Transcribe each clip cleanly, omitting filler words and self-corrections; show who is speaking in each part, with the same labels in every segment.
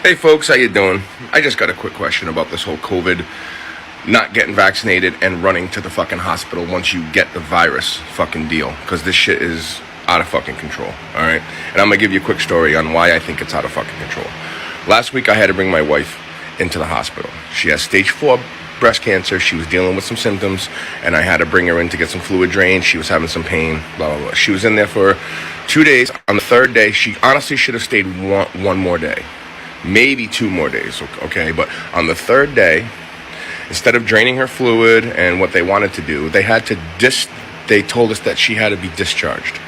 Speaker 1: Hey folks, how you doing? I just got a quick question about this whole COVID, not getting vaccinated and running to the fucking hospital once you get the virus fucking deal. Because this shit is out of fucking control, alright? And I'm gonna give you a quick story on why I think it's out of fucking control. Last week I had to bring my wife into the hospital. She has stage 4 breast cancer. She was dealing with some symptoms, and I had to bring her in to get some fluid drained. She was having some pain, blah, blah, blah. She was in there for 2 days. On the third day, she honestly should have stayed one more day. Maybe 2 more days, okay? But on the third day, instead of draining her fluid and what they wanted to do, they told us that she had to be discharged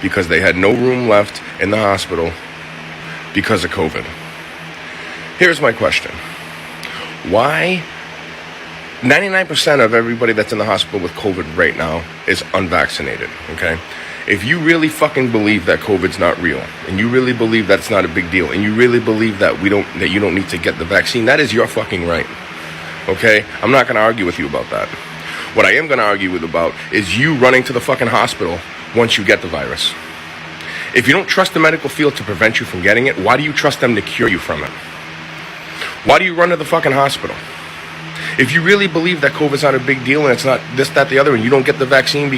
Speaker 1: because they had no room left in the hospital because of COVID. Here's my question. Why 99% of everybody that's in the hospital with COVID right now is unvaccinated, okay? If you really fucking believe that COVID's not real, and you really believe that's not a big deal, and you really believe that you don't need to get the vaccine, that is your fucking right, okay? I'm not gonna argue with you about that. What I am gonna argue about is you running to the fucking hospital once you get the virus. If you don't trust the medical field to prevent you from getting it, why do you trust them to cure you from it? Why do you run to the fucking hospital? If you really believe that COVID's not a big deal and it's not this, that, the other, and you don't get the vaccine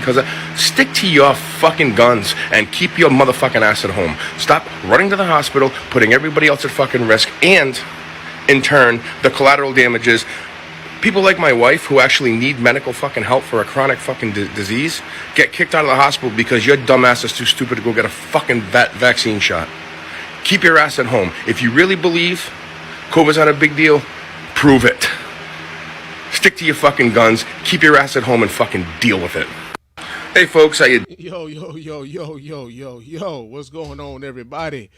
Speaker 1: stick to your fucking guns and keep your motherfucking ass at home. Stop running to the hospital, putting everybody else at fucking risk, and in turn, the collateral damages. People like my wife who actually need medical fucking help for a chronic fucking disease get kicked out of the hospital because your dumb ass is too stupid to go get a fucking vaccine shot. Keep your ass at home. If you really believe COVID's not a big deal, prove it. Stick to your fucking guns, keep your ass at home, and fucking deal with it. Hey folks, how you...
Speaker 2: Yo, what's going on, everybody?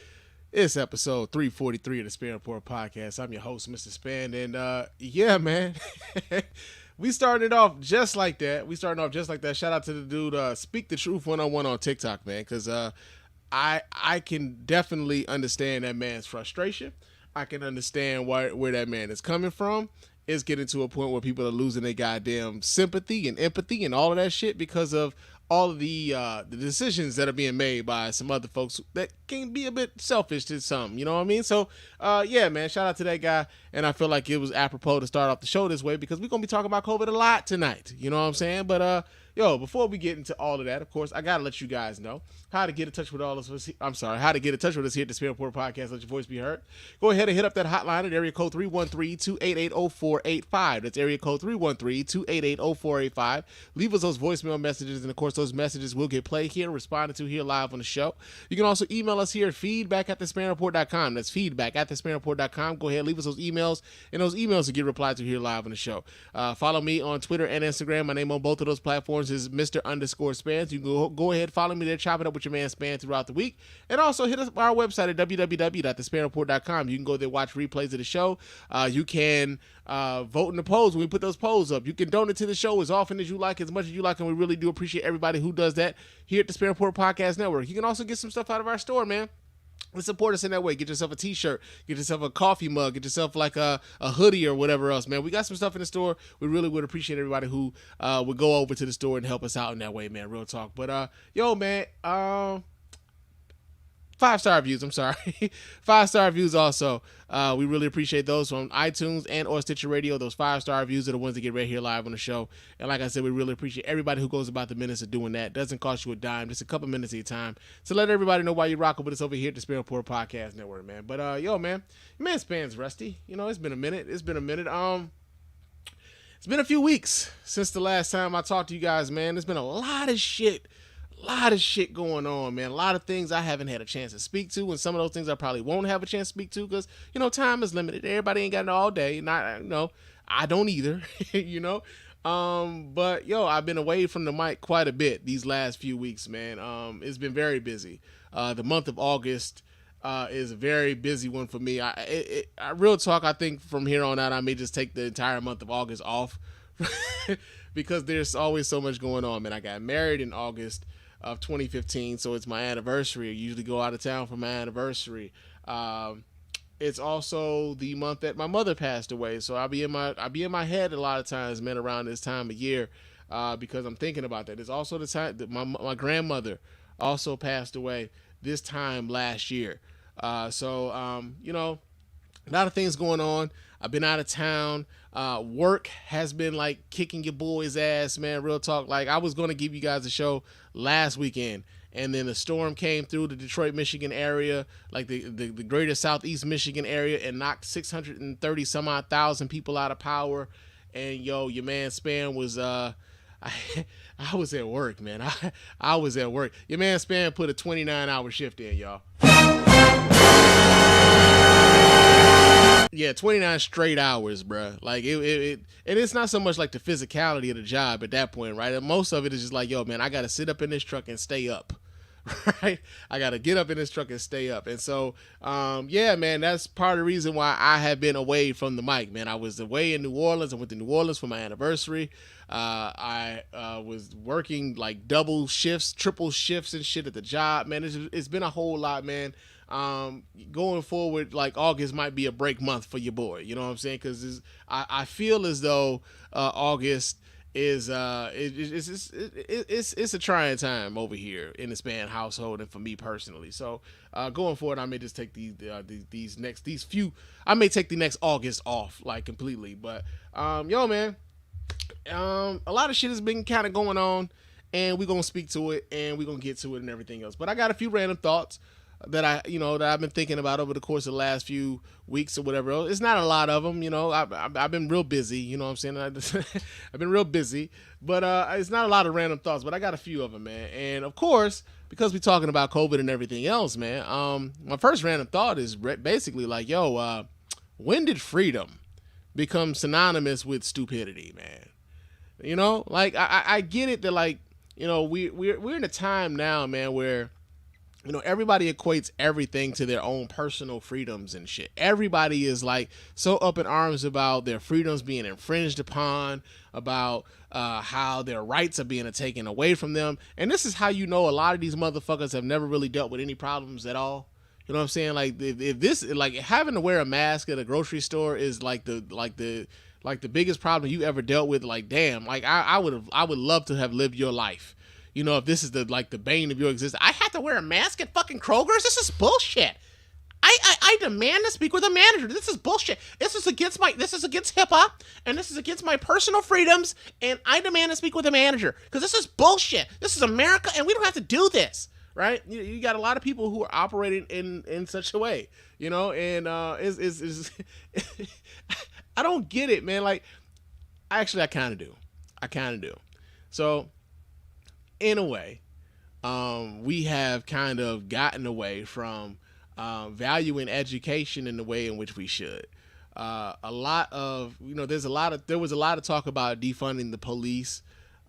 Speaker 2: It's episode 343 of the Spann Report podcast. I'm your host, Mr. Spann, and yeah, man, we started off just like that. Shout out to the dude, Speak the Truth 101 on TikTok, man, because I can definitely understand that man's frustration. I can understand where that man is coming from. It's getting to a point where people are losing their goddamn sympathy and empathy and all of that shit because of all of the decisions that are being made by some other folks that can be a bit selfish to some, you know what I mean? So, yeah, man, shout out to that guy. And I feel like it was apropos to start off the show this way because we're going to be talking about COVID a lot tonight, you know what I'm saying? But, before we get into all of that, of course, I got to let you guys know how to get in touch with us here at the Spann Report podcast. Let your voice be heard. Go ahead and hit up that hotline at area code 313-288-0485. That's area code 313-288-0485. Leave us those voicemail messages, and of course, those messages will get played here, responded to here live on the show. You can also email us here at feedback@thespannreport.com. That's feedback@thespannreport.com. Go ahead, leave us those emails, and those emails will get replied to here live on the show. Follow me on Twitter and Instagram. My name on both of those platforms is Mr._Spann. You can go ahead, follow me there, chop it up with your man Spann throughout the week. And also hit us our website at www.thespannreport.com. You can go there, watch replays of the show. You can vote in the polls when we put those polls up. You can donate to the show as often as you like, as much as you like, and we really do appreciate everybody who does that here at the Spann Report Podcast Network. You can also get some stuff out of our store, man. Let's support us in that way. Get yourself a t-shirt, get yourself a coffee mug, get yourself like a hoodie or whatever else, man. We got some stuff in the store. We really would appreciate everybody who would go over to the store and help us out in that way, man. Real talk. But man, 5-star reviews, I'm sorry. 5-star reviews also. We really appreciate those from iTunes and or Stitcher Radio. Those 5-star reviews are the ones that get right here live on the show. And like I said, we really appreciate everybody who goes about the minutes of doing that. Doesn't cost you a dime, just a couple minutes of your time to let everybody know why you're rocking with us over here at the Spann Report Podcast Network, man. But man, Spann's rusty. You know, it's been a minute. It's been a few weeks since the last time I talked to you guys, man. There's been a lot of shit going on, man. A lot of things I haven't had a chance to speak to, and some of those things I probably won't have a chance to speak to because, time is limited. Everybody ain't got it all day. I don't either, But, I've been away from the mic quite a bit these last few weeks, man. It's been very busy. The month of August is a very busy one for me. Real talk, I think from here on out, I may just take the entire month of August off because there's always so much going on, man. I got married in August of 2015, so it's my anniversary. I usually go out of town for my anniversary. It's also the month that my mother passed away, so I'll be in my head a lot of times, man, around this time of year, because I'm thinking about that. It's also the time that my grandmother also passed away this time last year. So A lot of things going on. I've been out of town. Work has been like kicking your boy's ass, man. Real talk. Like, I was going to give you guys a show last weekend, and then the storm came through the Detroit, Michigan area, like the greater Southeast Michigan area, and knocked 630 some odd thousand people out of power. And yo, your man Spann was I, I was at work, man. I was at work. Your man Spann put a 29-hour shift in, y'all. Yeah, 29 straight hours, bro. Like and it's not so much like the physicality of the job at that point, right? And most of it is just like, yo, man, I got to sit up in this truck and stay up, right? I got to get up in this truck and stay up. And so, yeah, man, that's part of the reason why I have been away from the mic, man. I was away in New Orleans. I went to New Orleans for my anniversary. I was working like double shifts, triple shifts and shit at the job, man. It's been a whole lot, man. Going forward, like August might be a break month for your boy. You know what I'm saying? Because I feel as though August is it's a trying time over here in the Spann household and for me personally. So going forward, I may just take I may take the next August off like completely. But yo, man, a lot of shit has been kind of going on, and we're gonna speak to it and we're gonna get to it and everything else. But I got a few random thoughts that I've been thinking about over the course of the last few weeks or whatever. It's not a lot of them, I've been real busy, you know what I'm saying? I've been real busy, but it's not a lot of random thoughts, but I got a few of them, man. And of course, because we're talking about COVID and everything else, man, my first random thought is basically like, yo, when did freedom become synonymous with stupidity, man? You know, like I get it that, like, we're in a time now, man, where everybody equates everything to their own personal freedoms and shit. Everybody is like so up in arms about their freedoms being infringed upon, about how their rights are being taken away from them. And this is how a lot of these motherfuckers have never really dealt with any problems at all. You know what I'm saying? Like, if this, like, having to wear a mask at a grocery store is like the biggest problem you ever dealt with. Like, damn, like I would love to have lived your life. If this is the bane of your existence. I have to wear a mask at fucking Kroger's? This is bullshit. I demand to speak with a manager. This is bullshit. This is against HIPAA, and this is against my personal freedoms, and I demand to speak with a manager. Because this is bullshit. This is America, and we don't have to do this. Right? You got a lot of people who are operating in such a way. And is I don't get it, man. Like, actually, I kind of do. So, in a way, we have kind of gotten away from valuing education in the way in which we should. There was a lot of talk about defunding the police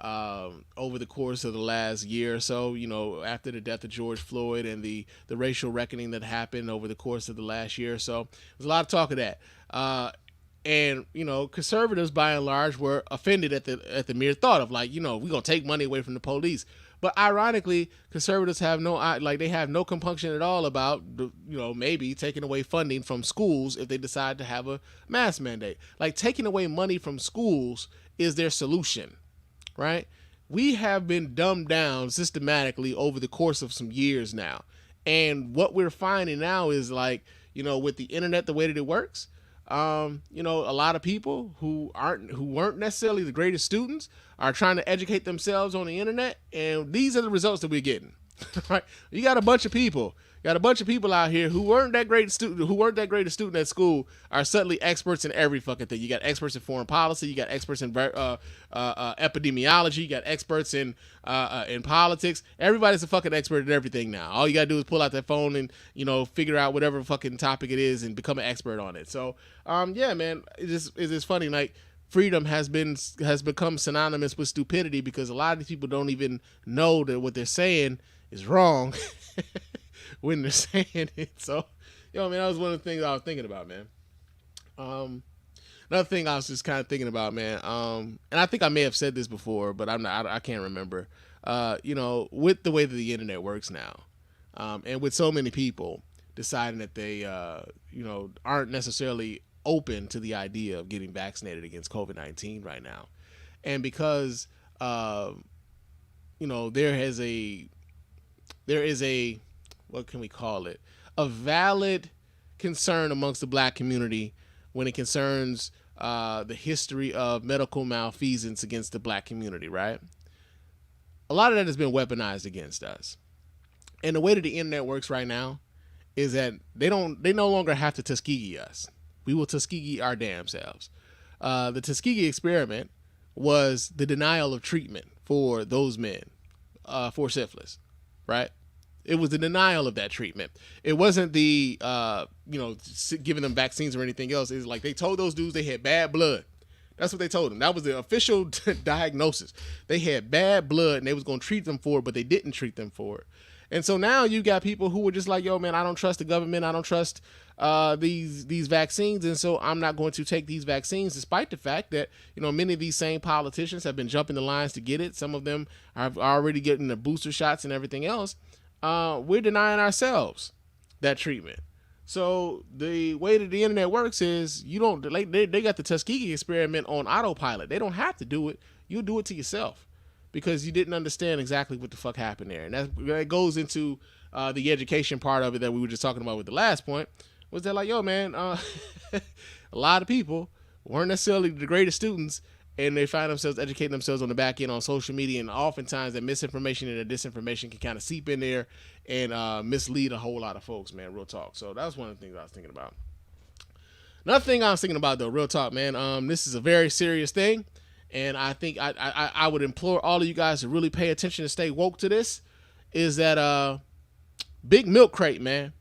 Speaker 2: over the course of the last year or so, after the death of George Floyd and the racial reckoning that happened over the course of the last year or so. There's a lot of talk of that. And conservatives by and large were offended at the mere thought of, like, we're gonna take money away from the police. But ironically, conservatives have no compunction at all about maybe taking away funding from schools if they decide to have a mask mandate. Like, taking away money from schools is their solution, right? We have been dumbed down systematically over the course of some years now, and what we're finding now is, like, with the internet the way that it works. A lot of people who weren't necessarily the greatest students are trying to educate themselves on the internet, and these are the results that we're getting. Right? You got a bunch of people out here who weren't that great a student at school are suddenly experts in every fucking thing. You got experts in foreign policy, you got experts in epidemiology, you got experts in politics. Everybody's a fucking expert in everything now. All you gotta do is pull out that phone and figure out whatever fucking topic it is and become an expert on it. So yeah, man, it's funny, like, freedom has become synonymous with stupidity because a lot of these people don't even know that what they're saying is wrong when they're saying it. So, man, that was one of the things I was thinking about, man. Another thing I was just kind of thinking about, man, and I think I may have said this before, but I can't remember. With the way that the internet works now, and with so many people deciding that they, aren't necessarily open to the idea of getting vaccinated against COVID-19 right now, and because, there is a what can we call it? A valid concern amongst the black community when it concerns the history of medical malfeasance against the black community, right? A lot of that has been weaponized against us. And the way that the internet works right now is that they no longer have to Tuskegee us. We will Tuskegee our damn selves. The Tuskegee experiment was the denial of treatment for those men for syphilis, right? It was the denial of that treatment. It wasn't the giving them vaccines or anything else. It's like they told those dudes they had bad blood. That's what they told them. That was the official diagnosis. They had bad blood and they was going to treat them for it, but they didn't treat them for it. And so now you got people who were just like, yo, man, I don't trust the government. I don't trust these vaccines. And so I'm not going to take these vaccines, despite the fact that, many of these same politicians have been jumping the lines to get it. Some of them are already getting the booster shots and everything else. We're denying ourselves that treatment. So the way that the internet works is they got the Tuskegee experiment on autopilot. They don't have to do it. You do it to yourself because you didn't understand exactly what the fuck happened there. And that goes into the education part of it that we were just talking about with the last point, was that like, yo, man, a lot of people weren't necessarily the greatest students, and they find themselves educating themselves on the back end on social media, and oftentimes that misinformation and the disinformation can kind of seep in there and mislead a whole lot of folks, man, real talk. So that was one of the things I was thinking about. Another thing I was thinking about, though, real talk, man, this is a very serious thing, and I think I would implore all of you guys to really pay attention and stay woke to this, is that Big Milk Crate, man.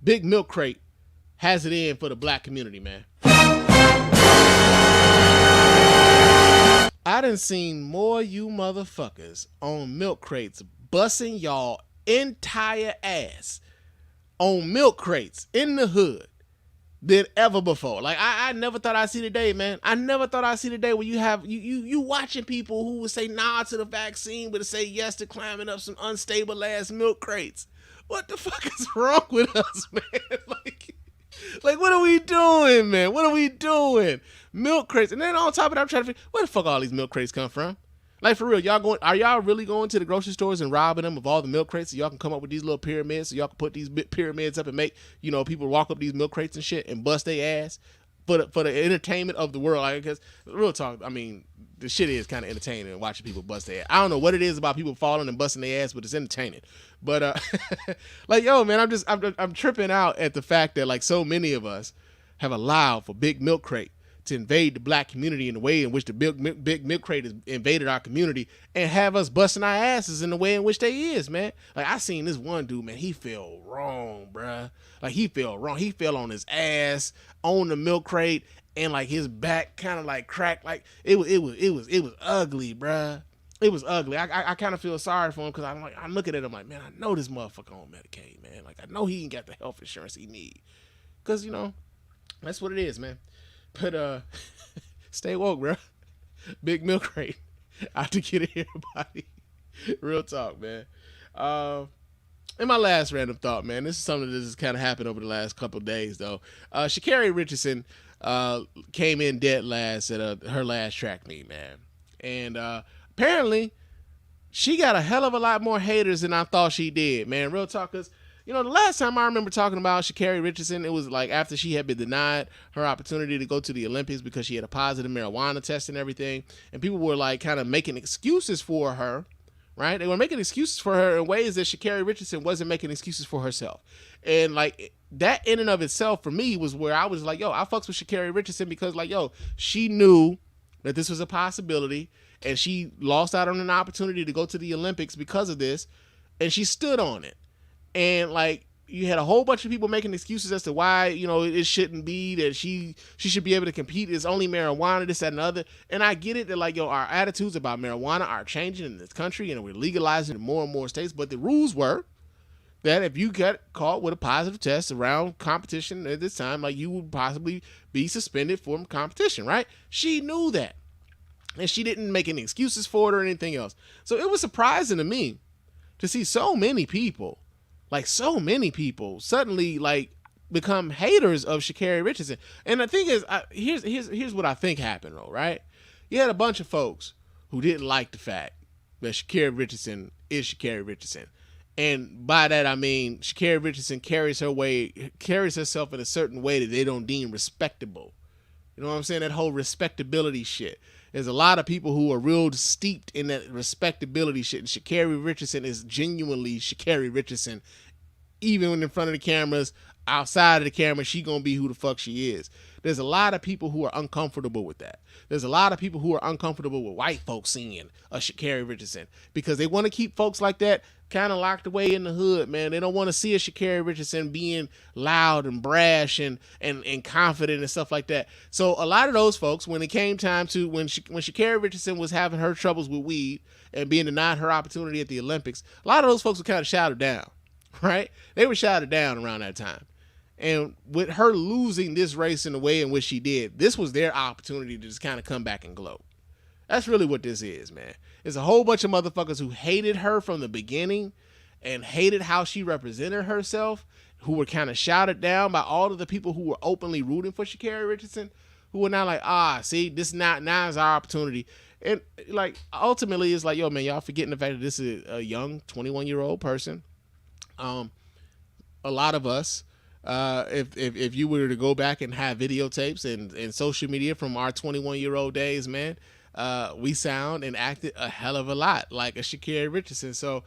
Speaker 2: Big Milk Crate has it in for the black community, man. I done seen more you motherfuckers on milk crates busting y'all entire ass on milk crates in the hood than ever before. Like I never thought I'd see the day, man. I never thought I'd see the day where you have you watching people who would say nah to the vaccine but say yes to climbing up some unstable ass milk crates. What the fuck is wrong with us, man? Like, what are we doing, man? What are we doing? Milk crates. And then on top of that, I'm trying to figure, where the fuck all these milk crates come from? Like, for real, are y'all really going to the grocery stores and robbing them of all the milk crates so y'all can come up with these little pyramids so y'all can put these pyramids up and make, people walk up these milk crates and shit and bust their ass for the entertainment of the world? Like, because real talk, I mean, the shit is kind of entertaining and watching people bust their ass. I don't know what it is about people falling and busting their ass, but it's entertaining. But like, yo, man, I'm tripping out at the fact that like so many of us have allowed for Big Milk Crate to invade the black community in the way in which the big milk crate has invaded our community and have us busting our asses in the way in which they is, man. Like I seen this one dude, man, he fell wrong, bruh. Like he fell wrong. He fell on his ass on the milk crate and like his back kind of like cracked. Like it was ugly, bruh. It was ugly. I kind of feel sorry for him because I'm looking at him like, man, I know this motherfucker on Medicaid, man. Like I know he ain't got the health insurance he need. Cause that's what it is, man. But stay woke, bro. Big Milk Crate out to get everybody. Real talk, man. And my last random thought, man. This is something that has kind of happened over the last couple of days, though. Sha'Carri Richardson came in dead last at her last track meet, man. And apparently, she got a hell of a lot more haters than I thought she did, man. Real talk, because the last time I remember talking about Sha'Carri Richardson, it was like after she had been denied her opportunity to go to the Olympics because she had a positive marijuana test and everything. And people were like kind of making excuses for her, right? They were making excuses for her in ways that Sha'Carri Richardson wasn't making excuses for herself. And like that in and of itself for me was where I was like, yo, I fucks with Sha'Carri Richardson because like, yo, she knew that this was a possibility and she lost out on an opportunity to go to the Olympics because of this. And she stood on it. And like you had a whole bunch of people making excuses as to why it shouldn't be that she should be able to compete. It's only marijuana, this, that, and the other. And I get it that like our attitudes about marijuana are changing in this country and we're legalizing in more and more states. But the rules were that if you got caught with a positive test around competition at this time, like you would possibly be suspended from competition, right? She knew that, and she didn't make any excuses for it or anything else. So it was surprising to me to see so many people suddenly like become haters of Sha'Carri Richardson. And the thing is, here's what I think happened though, right? You had a bunch of folks who didn't like the fact that Sha'Carri Richardson is Sha'Carri Richardson. And by that I mean Sha'Carri Richardson carries herself in a certain way that they don't deem respectable. You know what I'm saying? That whole respectability shit. There's a lot of people who are real steeped in that respectability shit. And Sha'Carri Richardson is genuinely Sha'Carri Richardson. Even when in front of the cameras, outside of the camera, she gonna be who the fuck she is. There's a lot of people who are uncomfortable with that. There's a lot of people who are uncomfortable with white folks seeing a Sha'Carri Richardson because they want to keep folks like that kind of locked away in the hood, man. They don't want to see a Sha'Carri Richardson being loud and brash and confident and stuff like that. So a lot of those folks, when it came time to when Sha'Carri Richardson was having her troubles with weed and being denied her opportunity at the Olympics, a lot of those folks were kind of shouted down, right? They were shouted down around that time. And with her losing this race in the way in which she did, this was their opportunity to just kind of come back and gloat. That's really what this is, man. It's a whole bunch of motherfuckers who hated her from the beginning and hated how she represented herself, who were kind of shouted down by all of the people who were openly rooting for Sha'Carri Richardson, who were now like, see, this now is our opportunity. And like, ultimately, it's like, yo, man, y'all forgetting the fact that this is a young 21-year-old person. A lot of us, if you were to go back and have videotapes and social media from our 21-year-old days, man, we sound and acted a hell of a lot like a Sha'Carri Richardson. So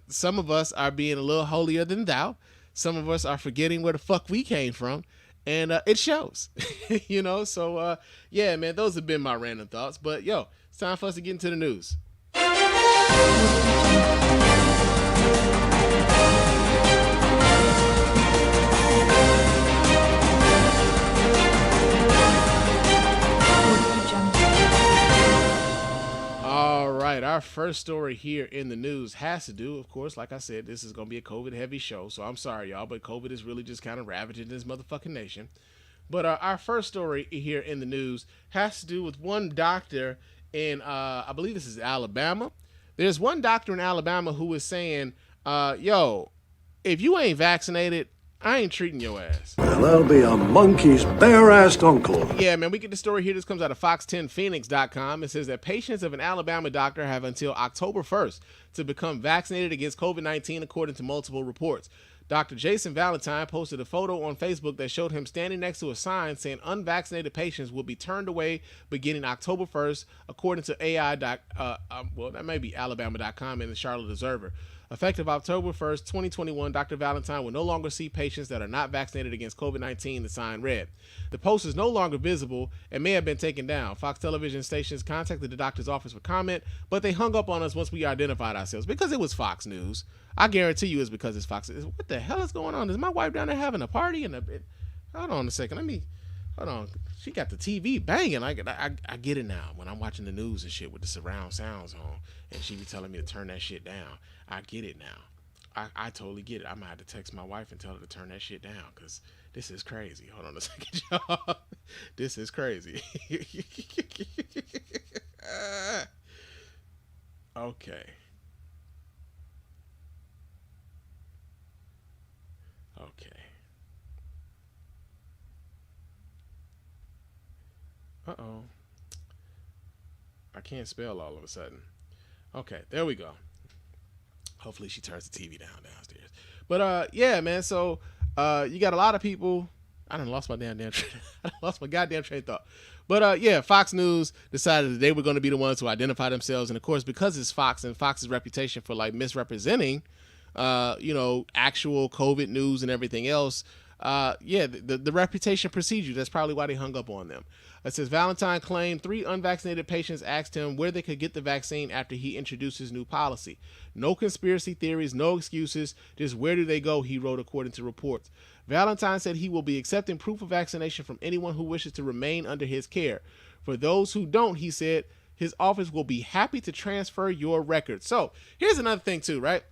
Speaker 2: some of us are being a little holier than thou. Some of us are forgetting where the fuck we came from. And it shows, you know? So, yeah, man, those have been my random thoughts. But, yo, it's time for us to get into the news. All right, our first story here in the news has to do, of course, like I said, this is going to be a COVID-heavy show, so I'm sorry, y'all, but COVID is really just kind of ravaging this motherfucking nation. But our first story here in the news has to do with one doctor in, I believe this is Alabama. There's one doctor in Alabama who is saying, yo, if you ain't vaccinated, I ain't treating your ass.
Speaker 3: Well, that'll be a monkey's bare-assed uncle.
Speaker 2: Yeah, man, we get the story here. This comes out of Fox10Phoenix.com. It says that patients of an Alabama doctor have until October 1st to become vaccinated against COVID-19, according to multiple reports. Dr. Jason Valentine posted a photo on Facebook that showed him standing next to a sign saying unvaccinated patients will be turned away beginning October 1st, according to that may be Alabama.com and the Charlotte Observer. Effective October 1st, 2021, Dr. Valentine will no longer see patients that are not vaccinated against COVID-19, the sign read. The post is no longer visible and may have been taken down. Fox television stations contacted the doctor's office for comment, but they hung up on us once we identified ourselves because it was Fox News. I guarantee you it's because it's Fox. What the hell is going on? Is my wife down there having a party? Hold on a second. Hold on. She got the TV banging. I get it now. When I'm watching the news and shit with the surround sounds on and she be telling me to turn that shit down, I get it now. I totally get it. I'm going to have to text my wife and tell her to turn that shit down because this is crazy. Hold on a second, y'all. This is crazy. Okay. Uh-oh. I can't spell all of a sudden. Okay, there we go. Hopefully she turns the TV downstairs. But yeah, man, so you got a lot of people. I done lost my goddamn train of thought. But yeah, Fox News decided that they were going to be the ones to identify themselves, and of course, because it's Fox and Fox's reputation for like misrepresenting actual COVID news and everything else, the reputation precedes you. That's probably why they hung up on them. It says Valentine claimed 3 unvaccinated patients asked him where they could get the vaccine after he introduced his new policy. No conspiracy theories, no excuses, just where do they go, he wrote, according to reports. Valentine said he will be accepting proof of vaccination from anyone who wishes to remain under his care. For those who don't, he said, his office will be happy to transfer your records. So here's another thing too, right?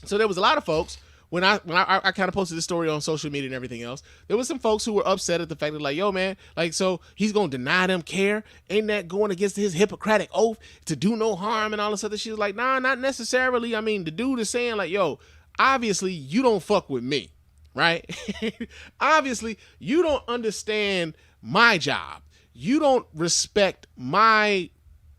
Speaker 2: So there was a lot of folks when I kind of posted this story on social media and everything else, there was some folks who were upset at the fact that like, yo, man, like, so he's going to deny them care? Ain't that going against his Hippocratic oath to do no harm and all this other shit? Like, nah, not necessarily. I mean, the dude is saying like, yo, obviously you don't fuck with me, right? Obviously you don't understand my job. You don't respect my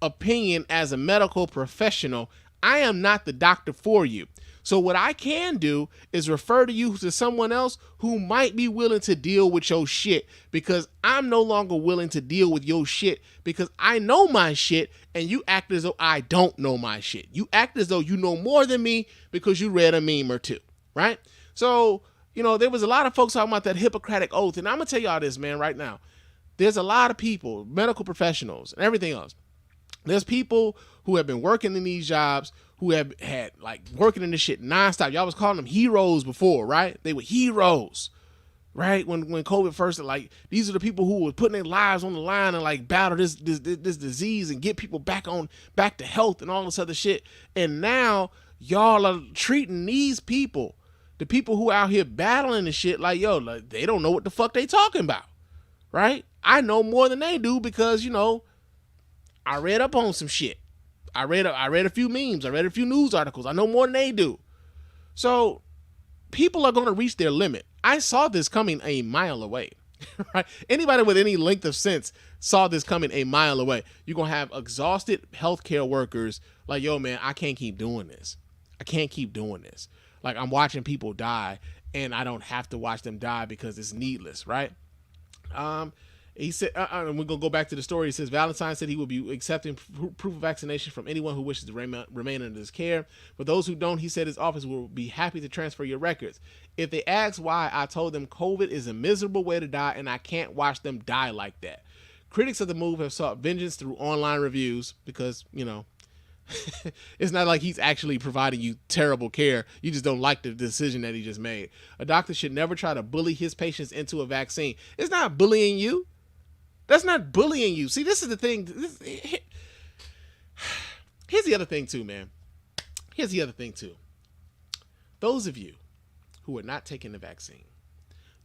Speaker 2: opinion as a medical professional. I am not the doctor for you. So what I can do is refer to you to someone else who might be willing to deal with your shit, because I'm no longer willing to deal with your shit because I know my shit and you act as though I don't know my shit. You act as though you know more than me because you read a meme or two, right? So, there was a lot of folks talking about that Hippocratic oath, and I'm going to tell y'all this, man, right now. There's a lot of people, medical professionals and everything else. There's people who have been working in these jobs who have had working in this shit nonstop. Y'all was calling them heroes before, right? They were heroes, right? When COVID first, these are the people who were putting their lives on the line and battle this disease and get people back to health and all this other shit. And now y'all are treating these people, the people who are out here battling the shit, they don't know what the fuck they talking about, right? I know more than they do because, I read up on some shit. I read a few memes. I read a few news articles. I know more than they do. So people are going to reach their limit. I saw this coming a mile away. Right? Anybody with any length of sense saw this coming a mile away. You're going to have exhausted healthcare workers yo, man, I can't keep doing this. I can't keep doing this. I'm watching people die and I don't have to watch them die because it's needless, right? He said, and we're going to go back to the story. He says, Valentine said he will be accepting proof of vaccination from anyone who wishes to remain under his care. For those who don't, he said his office will be happy to transfer your records. If they ask why, I told them COVID is a miserable way to die and I can't watch them die like that. Critics of the move have sought vengeance through online reviews because, it's not like he's actually providing you terrible care. You just don't like the decision that he just made. A doctor should never try to bully his patients into a vaccine. It's not bullying you. That's not bullying you. See, this is the thing. Here's the other thing too, man. Here's the other thing too. Those of you who are not taking the vaccine,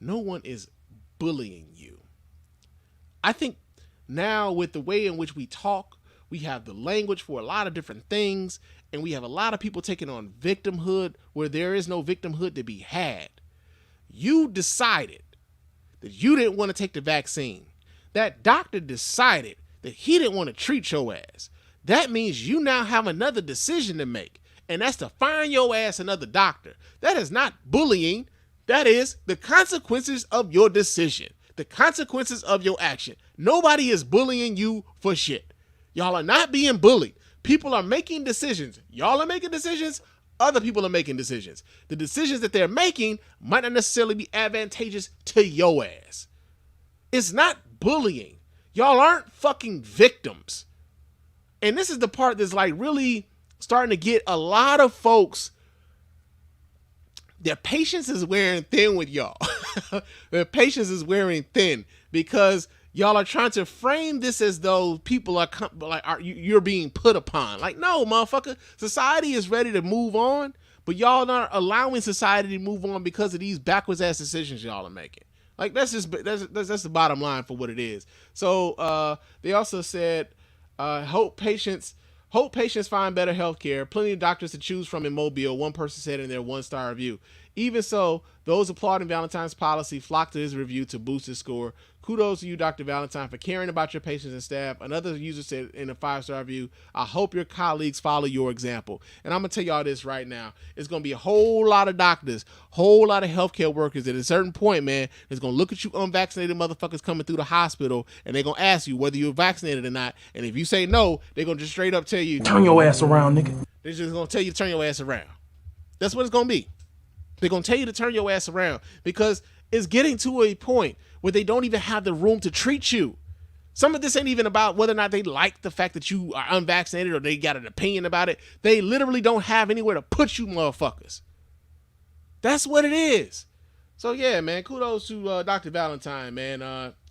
Speaker 2: no one is bullying you. I think now with the way in which we talk, we have the language for a lot of different things, and we have a lot of people taking on victimhood where there is no victimhood to be had. You decided that you didn't want to take the vaccine. That doctor decided that he didn't want to treat your ass. That means you now have another decision to make, and that's to find your ass another doctor. That is not bullying. That is the consequences of your decision, the consequences of your action. Nobody is bullying you for shit. Y'all are not being bullied. People are making decisions. Y'all are making decisions. Other people are making decisions. The decisions that they're making might not necessarily be advantageous to your ass. It's not bullying. Y'all aren't fucking victims. And this is the part that's really starting to get a lot of folks. Their patience is wearing thin with y'all. Their patience is wearing thin because y'all are trying to frame this as though people are you're being put upon. No, motherfucker. Society is ready to move on, but y'all not allowing society to move on because of these backwards ass decisions y'all are making. That's the bottom line for what it is. So they also said, hope patients find better health care. Plenty of doctors to choose from in Mobile, one person said in their 1-star review. Even so, those applauding Valentine's policy flocked to his review to boost his score. Kudos to you, Dr. Valentine, for caring about your patients and staff. Another user said in a 5-star review, I hope your colleagues follow your example. And I'm going to tell y'all this right now. It's going to be a whole lot of doctors, whole lot of healthcare workers at a certain point, man, that's going to look at you unvaccinated motherfuckers coming through the hospital, and they're going to ask you whether you're vaccinated or not. And if you say no, they're going to just straight up tell you,
Speaker 4: turn your ass around, nigga.
Speaker 2: They're just going to tell you to turn your ass around. That's what it's going to be. They're going to tell you to turn your ass around because it's getting to a point where they don't even have the room to treat you. Some of this ain't even about whether or not they like the fact that you are unvaccinated or they got an opinion about it. They literally don't have anywhere to put you motherfuckers. That's what it is. So yeah, man, kudos to Dr. Valentine, man.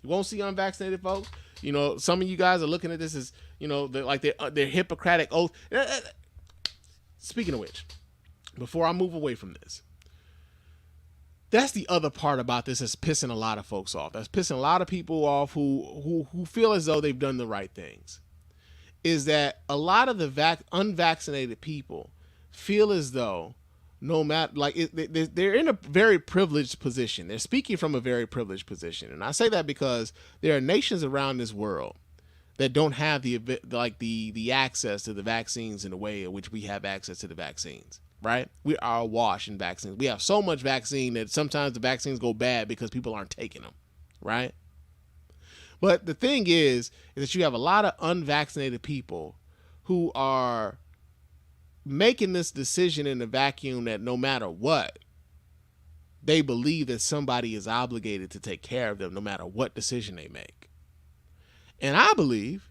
Speaker 2: You won't see unvaccinated folks. Some of you guys are looking at this as, their Hippocratic oath. Speaking of which, before I move away from this, that's the other part about this that's pissing a lot of folks off. That's pissing a lot of people off who feel as though they've done the right things. Is that a lot of the unvaccinated people feel as though no matter, they're in a very privileged position. They're speaking from a very privileged position. And I say that because there are nations around this world that don't have the access to the vaccines in the way in which we have access to the vaccines. right? We are awash in vaccines. We have so much vaccine that sometimes the vaccines go bad because people aren't taking them, right? But the thing is that you have a lot of unvaccinated people who are making this decision in the vacuum that no matter what, they believe that somebody is obligated to take care of them no matter what decision they make. And I believe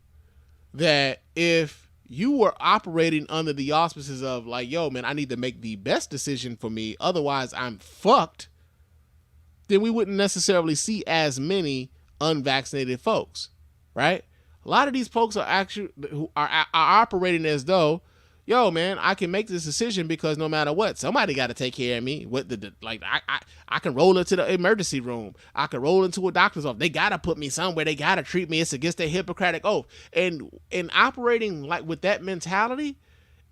Speaker 2: that if you were operating under the auspices of like, yo, man, I need to make the best decision for me, otherwise I'm fucked, then we wouldn't necessarily see as many unvaccinated folks, right? A lot of these folks are actually who are operating as though, yo, man, I can make this decision because no matter what, somebody got to take care of me. I can roll into the emergency room. I can roll into a doctor's office. They got to put me somewhere. They got to treat me. It's against their Hippocratic oath. And operating like with that mentality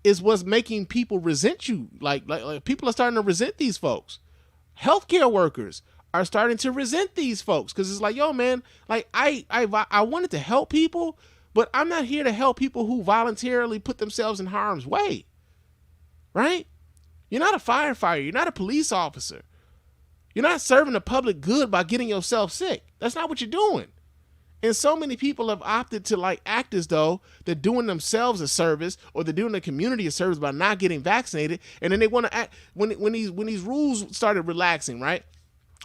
Speaker 2: is what's making people resent you. Like people are starting to resent these folks. Healthcare workers are starting to resent these folks because it's like, yo, man, like I wanted to help people, but I'm not here to help people who voluntarily put themselves in harm's way, right? You're not a firefighter. You're not a police officer. You're not serving the public good by getting yourself sick. That's not what you're doing. And so many people have opted to like act as though they're doing themselves a service or they're doing the community a service by not getting vaccinated. And then they want to act when these rules started relaxing, right?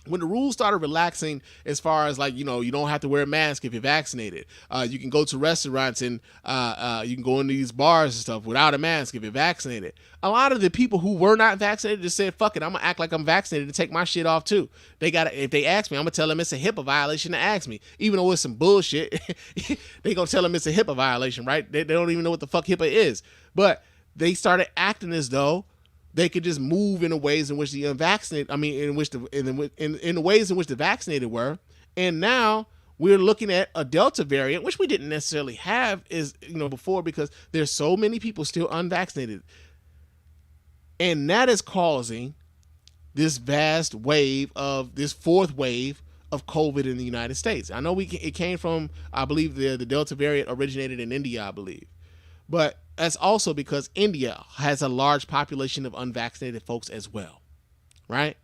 Speaker 2: When the rules started relaxing as far as like, you know, you don't have to wear a mask if you're vaccinated. You can go to restaurants and you can go into these bars and stuff without a mask if you're vaccinated. A lot of the people who were not vaccinated just said, fuck it, I'm going to act like I'm vaccinated and take my shit off too. If they ask me, I'm going to tell them it's a HIPAA violation to ask me. Even though it's some bullshit, they going to tell them it's a HIPAA violation, right? They don't even know what the fuck HIPAA is. But they started acting as though they could just move in the ways in which the unvaccinated, in the ways in which the vaccinated were. And now we're looking at a Delta variant, which we didn't necessarily have before because there's so many people still unvaccinated. And that is causing this vast wave of this fourth wave of COVID in the United States. I know it came from, I believe the Delta variant originated in India, I believe. But that's also because India has a large population of unvaccinated folks as well, right?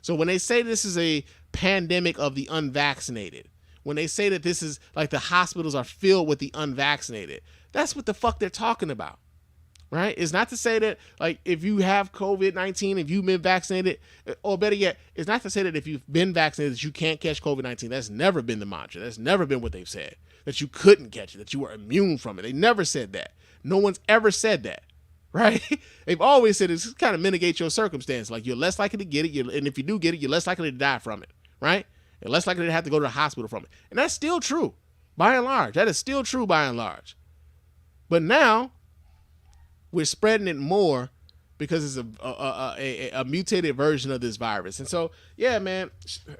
Speaker 2: So when they say this is a pandemic of the unvaccinated, when they say that this is like the hospitals are filled with the unvaccinated, that's what the fuck they're talking about, right? It's not to say that like if you have COVID-19, if you've been vaccinated, or better yet, it's not to say that if you've been vaccinated that you can't catch COVID-19. That's never been the mantra. That's never been what they've said, that you couldn't catch it, that you were immune from it. They never said that. No one's ever said that, right? They've always said it's kind of mitigate your circumstance. Like you're less likely to get it, and if you do get it, you're less likely to die from it, right? You're less likely to have to go to the hospital from it. And that's still true, by and large. That is still true, by and large. But now we're spreading it more because it's a mutated version of this virus. And so, yeah, man,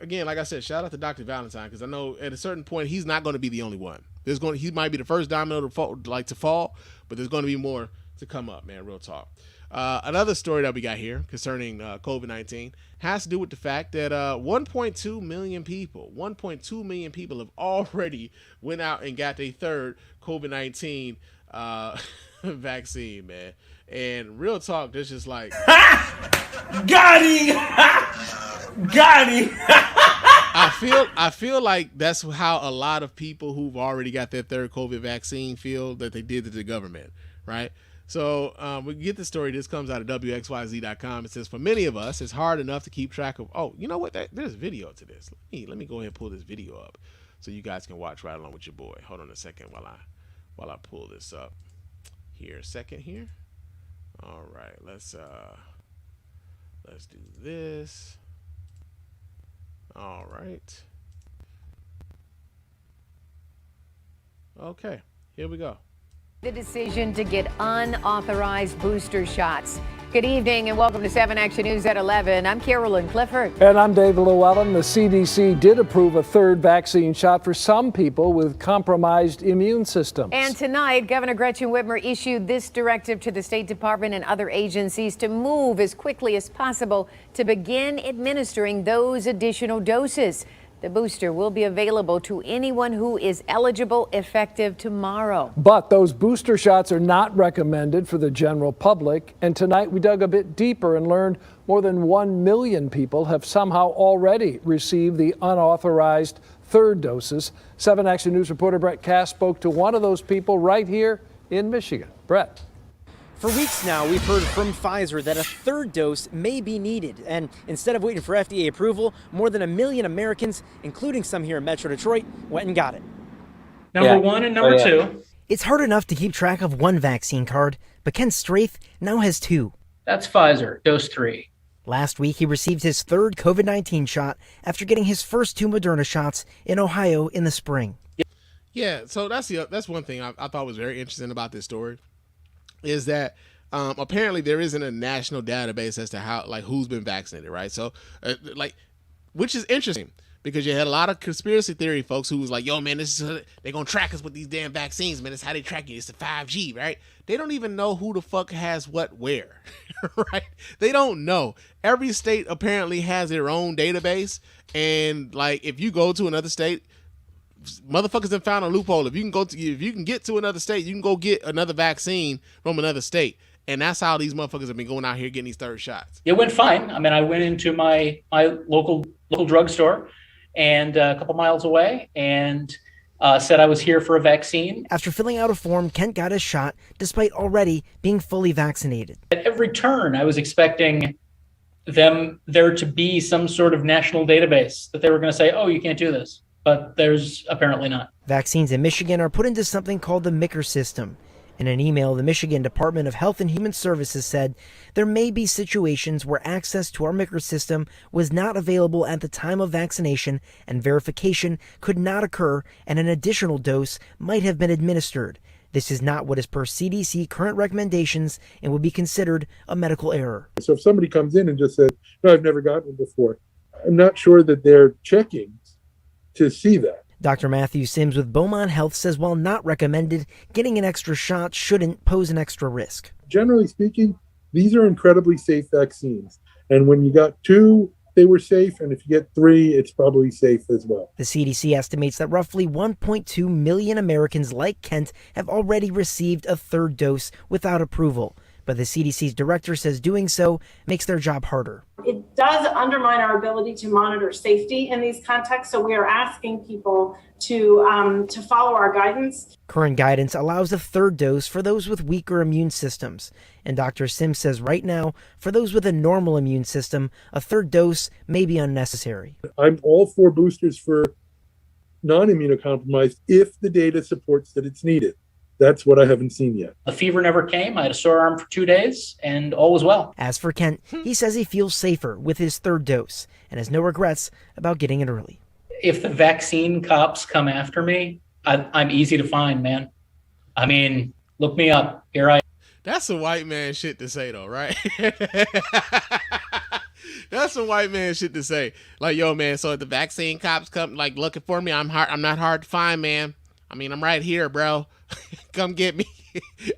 Speaker 2: again, like I said, shout out to Dr. Valentine, because I know at a certain point he's not going to be the only one. He might be the first domino to fall, but there's going to be more to come up, man. Real talk. Another story that we got here concerning COVID-19 has to do with the fact that 1.2 million people have already went out and got their third COVID-19 vaccine, man. And real talk, this just like
Speaker 4: got him. Got him.
Speaker 2: I feel like that's how a lot of people who've already got their third COVID vaccine feel that they did to the government, right? So we get the story. This comes out of WXYZ.com. It says, for many of us, it's hard enough to keep track of, oh, you know what? There's video to this. Let me go ahead and pull this video up so you guys can watch right along with your boy. Hold on a second while I pull this up here. All right, let's do this. All right. Okay, here we go.
Speaker 5: The decision to get unauthorized booster shots. Good evening and welcome to 7 Action News at 11. I'm Carolyn Clifford.
Speaker 6: And I'm David Llewellyn. The CDC did approve a third vaccine shot for some people with compromised immune systems.
Speaker 5: And tonight, Governor Gretchen Whitmer issued this directive to the State Department and other agencies to move as quickly as possible to begin administering those additional doses. The booster will be available to anyone who is eligible effective tomorrow.
Speaker 6: But those booster shots are not recommended for the general public. And tonight we dug a bit deeper and learned more than 1 million people have somehow already received the unauthorized third doses. 7 Action News reporter Brett Cass spoke to one of those people right here in Michigan. Brett.
Speaker 7: For weeks now, we've heard from Pfizer that a third dose may be needed. And instead of waiting for FDA approval, more than 1 million Americans, including some here in Metro Detroit, went and got it.
Speaker 8: Number one and number two.
Speaker 7: It's hard enough to keep track of one vaccine card, but Ken Straith now has 2.
Speaker 8: That's Pfizer, dose 3.
Speaker 7: Last week, he received his third COVID-19 shot after getting his first 2 Moderna shots in Ohio in the spring.
Speaker 2: Yeah, so that's one thing I thought was very interesting about this story, is that apparently there isn't a national database as to who's been vaccinated, right? So which is interesting because you had a lot of conspiracy theory folks who was like, yo, man, they're going to track us with these damn vaccines, man. It's how they track you. It's the 5G, right? They don't even know who the fuck has what where, right? They don't know. Every state apparently has their own database. And if you go to another state, motherfuckers have found a loophole. If you can get to another state, you can go get another vaccine from another state. And that's how these motherfuckers have been going out here getting these third shots.
Speaker 8: It went fine. I mean, I went into my local drugstore and a couple miles away and said I was here for a vaccine.
Speaker 7: After filling out a form, Kent got his shot despite already being fully vaccinated.
Speaker 8: At every turn, I was expecting there to be some sort of national database that they were going to say, oh, you can't do this. But there's apparently not.
Speaker 7: Vaccines in Michigan are put into something called the MICR system. In an email, the Michigan Department of Health and Human Services said there may be situations where access to our MICR system was not available at the time of vaccination and verification could not occur and an additional dose might have been administered. This is not what is per CDC current recommendations and would be considered a medical error.
Speaker 9: So if somebody comes in and just said, no, I've never gotten it before, I'm not sure that they're checking to see that.
Speaker 7: Dr. Matthew Sims with Beaumont Health says while not recommended, getting an extra shot shouldn't pose an extra risk.
Speaker 9: Generally speaking, these are incredibly safe vaccines. And when you got 2, they were safe. And if you get 3, it's probably safe as well.
Speaker 7: The CDC estimates that roughly 1.2 million Americans like Kent have already received a third dose without approval. But the CDC's director says doing so makes their job harder.
Speaker 10: It does undermine our ability to monitor safety in these contexts, so we are asking people to follow our guidance.
Speaker 7: Current guidance allows a third dose for those with weaker immune systems. And Dr. Sims says right now, for those with a normal immune system, a third dose may be unnecessary.
Speaker 9: I'm all for boosters for non-immunocompromised if the data supports that it's needed. That's what I haven't seen yet.
Speaker 8: The fever never came. I had a sore arm for 2 days and all was well.
Speaker 7: As for Kent, he says he feels safer with his third dose and has no regrets about getting it early.
Speaker 8: If the vaccine cops come after me, I'm easy to find, man. I mean, look me up. Here I am.
Speaker 2: That's some white man shit to say, though, right? That's some white man shit to say. Like, yo, man, so if the vaccine cops come, looking for me, I'm not hard to find, man. I mean, I'm right here, bro. Come get me.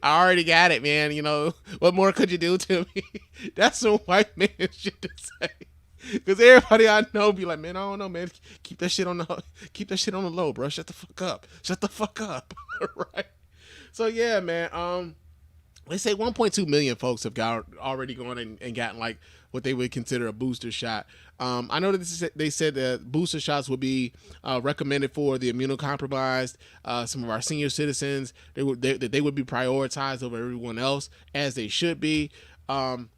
Speaker 2: I already got it, man. You know, what more could you do to me? That's some white man shit to say. Because everybody I know be like, man, I don't know, man. Keep that shit on the low, bro. Shut the fuck up. Shut the fuck up. Right? So, yeah, man. They say 1.2 million folks have already gone and gotten what they would consider a booster shot. I know that they said that booster shots would be recommended for the immunocompromised, some of our senior citizens. They would be prioritized over everyone else, as they should be. But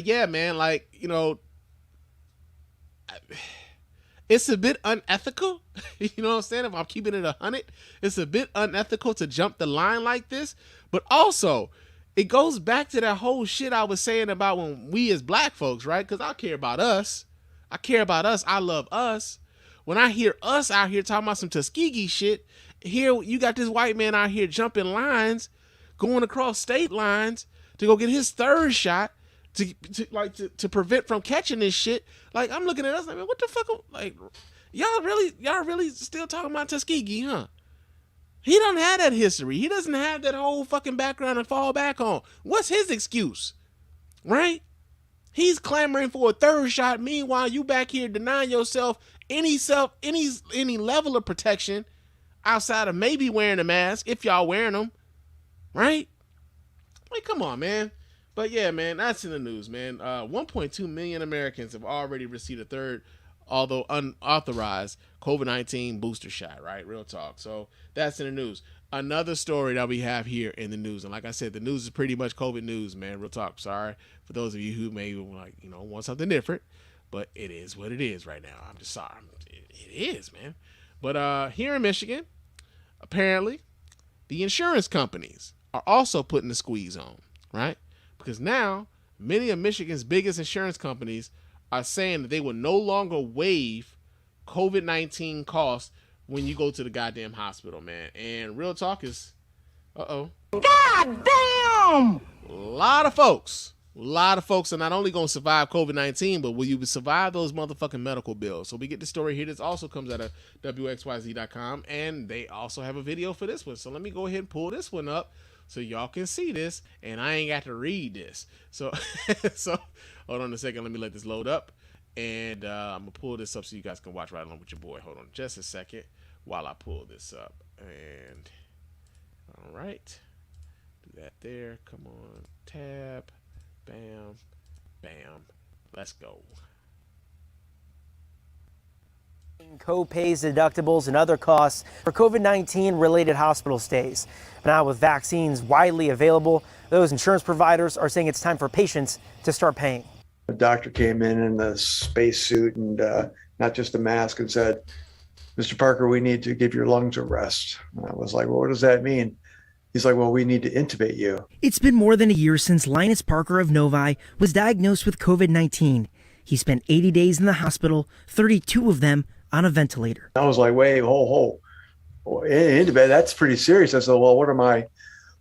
Speaker 2: yeah, man, it's a bit unethical. You know what I'm saying? If I'm keeping it 100, it's a bit unethical to jump the line like this. But also, it goes back to that whole shit I was saying about when we as black folks, right? Because I care about us. I love us. When I hear us out here talking about some Tuskegee shit, here you got this white man out here jumping lines, going across state lines to go get his third shot to prevent from catching this shit. Like, I'm looking at us like, man, what the fuck? Like, y'all really still talking about Tuskegee, huh? He don't have that history. He doesn't have that whole fucking background to fall back on. What's his excuse? Right? He's clamoring for a third shot. Meanwhile, you back here denying yourself any level of protection outside of maybe wearing a mask if y'all wearing them, right? Like, come on, man. But yeah, man, that's in the news, man. 1.2 million Americans have already received a third, although unauthorized, COVID-19 booster shot, right? Real talk. So that's in the news. Another story that we have here in the news, and like I said, the news is pretty much COVID news, man. Real talk. Sorry for those of you who may want something different, but it is what it is right now. I'm just sorry. It is, man. But here in Michigan, apparently, the insurance companies are also putting the squeeze on, right? Because now many of Michigan's biggest insurance companies are saying that they will no longer waive COVID-19 costs when you go to the goddamn hospital, man. And real talk is, God damn! A lot of folks are not only going to survive COVID-19, but will you survive those motherfucking medical bills? So we get the story here. This also comes out of WXYZ.com, and they also have a video for this one. So let me go ahead and pull this one up so y'all can see this, and I ain't got to read this. So, hold on a second. Let me let this load up, and I'm going to pull this up so you guys can watch right along with your boy. Hold on just a second while I pull this up. And, all right. Do that there. Come on. Tab. Bam. Bam. Let's go.
Speaker 7: Co-pays, deductibles, and other costs for COVID-19 related hospital stays. But now with vaccines widely available, those insurance providers are saying it's time for patients to start paying.
Speaker 11: A doctor came in a spacesuit and not just a mask and said, "Mr. Parker, we need to give your lungs a rest." And I was like, "Well, what does that mean?" He's like, "Well, we need to intubate you."
Speaker 7: It's been more than a year since Linus Parker of Novi was diagnosed with COVID-19. He spent 80 days in the hospital, 32 of them on a ventilator.
Speaker 11: I was like, "Wait, ho. Intubate, that's pretty serious." I said, "Well, what are my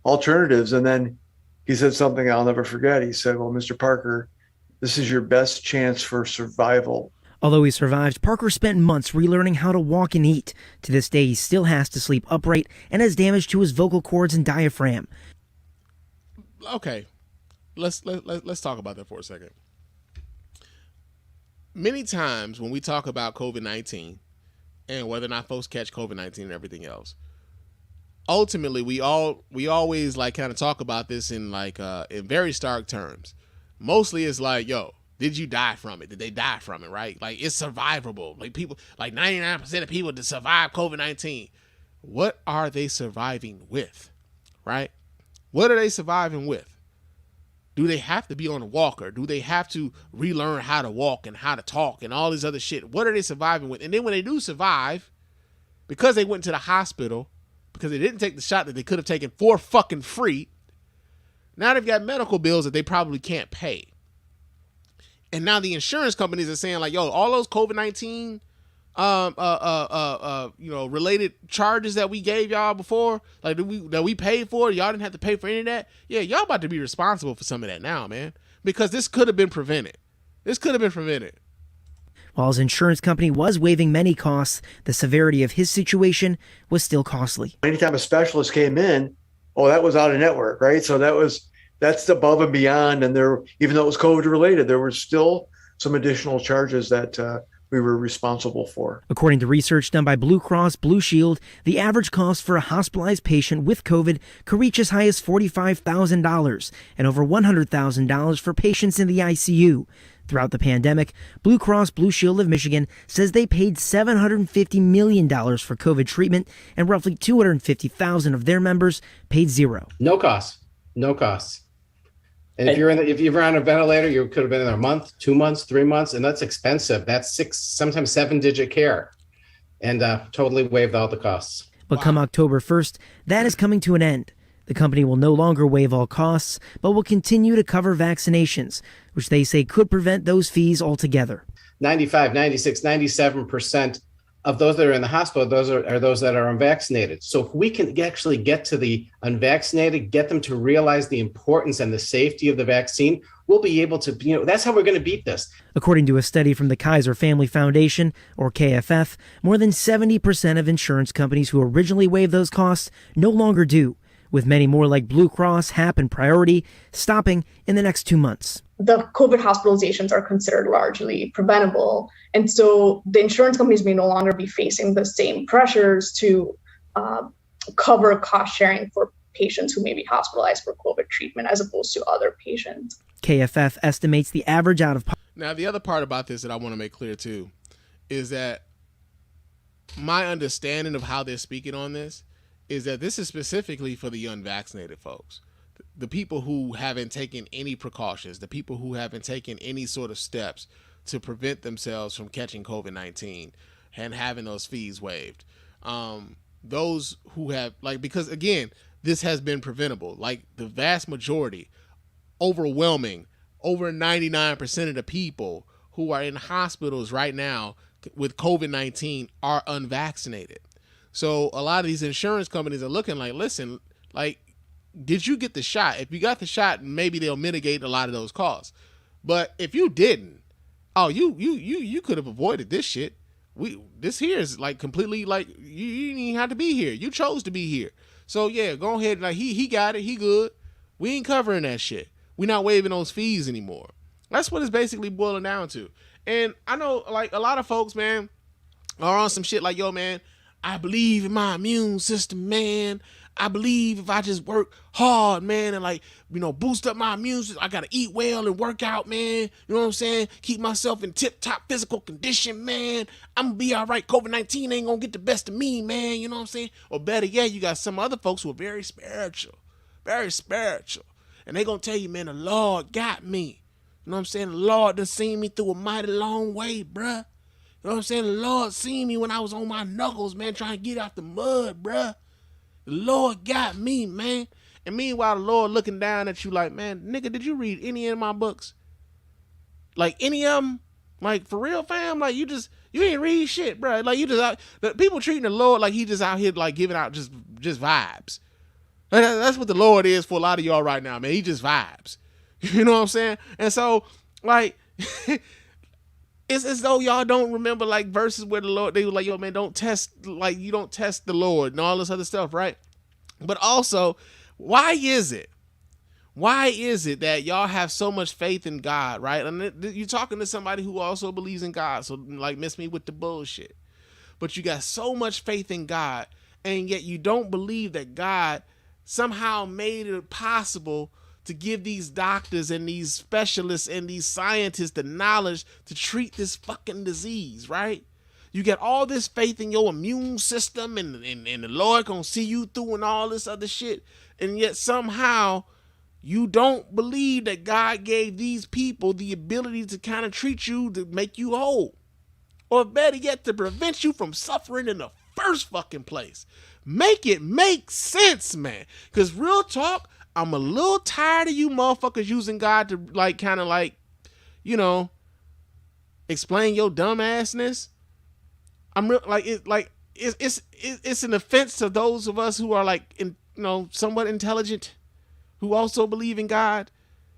Speaker 11: alternatives?" And then he said something I'll never forget. He said, "Well, Mr. Parker, this is your best chance for survival."
Speaker 7: Although he survived, Parker spent months relearning how to walk and eat. To this day, he still has to sleep upright and has damage to his vocal cords and diaphragm.
Speaker 2: Okay, let's talk about that for a second. Many times when we talk about COVID-19 and whether or not folks catch COVID-19 and everything else, ultimately we always like kind of talk about this in in very stark terms. Mostly it's like, yo, did you die from it? Did they die from it, right? Like, it's survivable. Like, people, like 99% of people to survive COVID-19. What are they surviving with, right? What are they surviving with? Do they have to be on a walker? Do they have to relearn how to walk and how to talk and all this other shit? What are they surviving with? And then when they do survive, because they went to the hospital, because they didn't take the shot that they could have taken for fucking free, now they've got medical bills that they probably can't pay. And now the insurance companies are saying, like, yo, all those COVID-19 related charges that we gave y'all before, like that we paid for, y'all didn't have to pay for any of that. Yeah, y'all about to be responsible for some of that now, man, because this could have been prevented.
Speaker 7: While his insurance company was waiving many costs, the severity of his situation was still costly.
Speaker 11: Anytime a specialist came in, that was out of network, right? So that's above and beyond. And there, even though it was COVID related, there were still some additional charges that we were responsible for.
Speaker 7: According to research done by Blue Cross Blue Shield, the average cost for a hospitalized patient with COVID could reach as high as $45,000 and over $100,000 for patients in the ICU. Throughout the pandemic, Blue Cross Blue Shield of Michigan says they paid $750 million for COVID treatment, and roughly $250,000 of their members paid zero.
Speaker 12: No costs. And if you're on a ventilator, you could have been in there a month, 2 months, 3 months, and that's expensive. That's 6, sometimes 7-digit care, and totally waived all the costs.
Speaker 7: But come October 1st, that is coming to an end. The company will no longer waive all costs, but will continue to cover vaccinations, which they say could prevent those fees altogether.
Speaker 12: 95, 96, 97% of those that are in the hospital, those are those that are unvaccinated. So if we can actually get to the unvaccinated, get them to realize the importance and the safety of the vaccine, we'll be able to, that's how we're going to beat this.
Speaker 7: According to a study from the Kaiser Family Foundation, or KFF, more than 70% of insurance companies who originally waived those costs no longer do, with many more like Blue Cross, HAP, and Priority stopping in the next 2 months.
Speaker 13: the COVID hospitalizations are considered largely preventable. And so the insurance companies may no longer be facing the same pressures to cover cost sharing for patients who may be hospitalized for COVID treatment as opposed to other patients.
Speaker 7: KFF estimates the average out-of-pocket.
Speaker 2: Now, the other part about this that I want to make clear too is that my understanding of how they're speaking on this is that this is specifically for the unvaccinated folks, the people who haven't taken any precautions, the people who haven't taken any sort of steps to prevent themselves from catching COVID-19 and having those fees waived. Those who have, like, because again, this has been preventable. Like the vast majority, overwhelming, over 99% of the people who are in hospitals right now with COVID-19 are unvaccinated. So a lot of these insurance companies are looking like, listen, like, did you get the shot? If you got the shot, maybe they'll mitigate a lot of those costs. But if you didn't, oh, you could have avoided this shit. This here is like completely like you didn't even have to be here. You chose to be here. So yeah, go ahead. Like he got it. He good. We ain't covering that shit. We're not waiving those fees anymore. That's what it's basically boiling down to. And I know like a lot of folks, man, are on some shit like, yo, man, I believe in my immune system, man. I believe if I just work hard, man, and like, you know, boost up my immune system, I got to eat well and work out, man. You know what I'm saying? Keep myself in tip-top physical condition, man. I'm going to be all right. COVID-19 ain't going to get the best of me, man. You know what I'm saying? Or better yet, you got some other folks who are very spiritual. And they going to tell you, man, the Lord got me. You know what I'm saying? The Lord done seen me through a mighty long way, bruh. You know what I'm saying? The Lord seen me when I was on my knuckles, man, trying to get out the mud, bruh. The Lord got me, man. And meanwhile, the Lord looking down at you like, man, nigga, did you read any of my books? Like any of them? Like for real, fam? Like you ain't read shit, bro. Like you just out, the people treating the Lord like he just out here like giving out just vibes. That's what the Lord is for a lot of y'all right now, man. He just vibes. You know what I'm saying? And so like it's as though y'all don't remember like verses where the Lord, they were like, yo, man, don't test, like you don't test the Lord and all this other stuff, right? But also, why is it that y'all have so much faith in God, right? And you're talking to somebody who also believes in God, so like miss me with the bullshit. But you got so much faith in God, and yet you don't believe that God somehow made it possible to give these doctors and these specialists and these scientists the knowledge to treat this fucking disease, right? You get all this faith in your immune system and the Lord gonna see you through and all this other shit. And yet somehow you don't believe that God gave these people the ability to kind of treat you to make you whole. Or better yet, to prevent you from suffering in the first fucking place. Make it make sense, man. Because real talk, I'm a little tired of you motherfuckers using God to like kind of like, you know, explain your dumb assness. I'm real like it's an offense to those of us who are like somewhat intelligent, who also believe in God.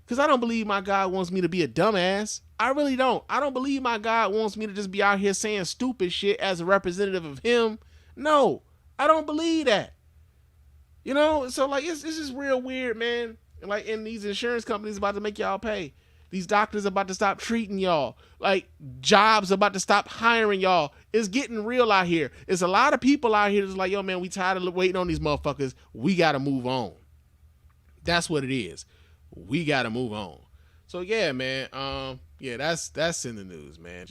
Speaker 2: Because I don't believe my God wants me to be a dumbass. I really don't. I don't believe my God wants me to just be out here saying stupid shit as a representative of him. No, I don't believe that. You know, so like it's just real weird, man. Like, and these insurance companies about to make y'all pay. These doctors about to stop treating y'all. Like, jobs about to stop hiring y'all. It's getting real out here. It's a lot of people out here that's like, yo, man, we tired of waiting on these motherfuckers. We got to move on. That's what it is. We got to move on. So yeah, man. Yeah, that's in the news, man.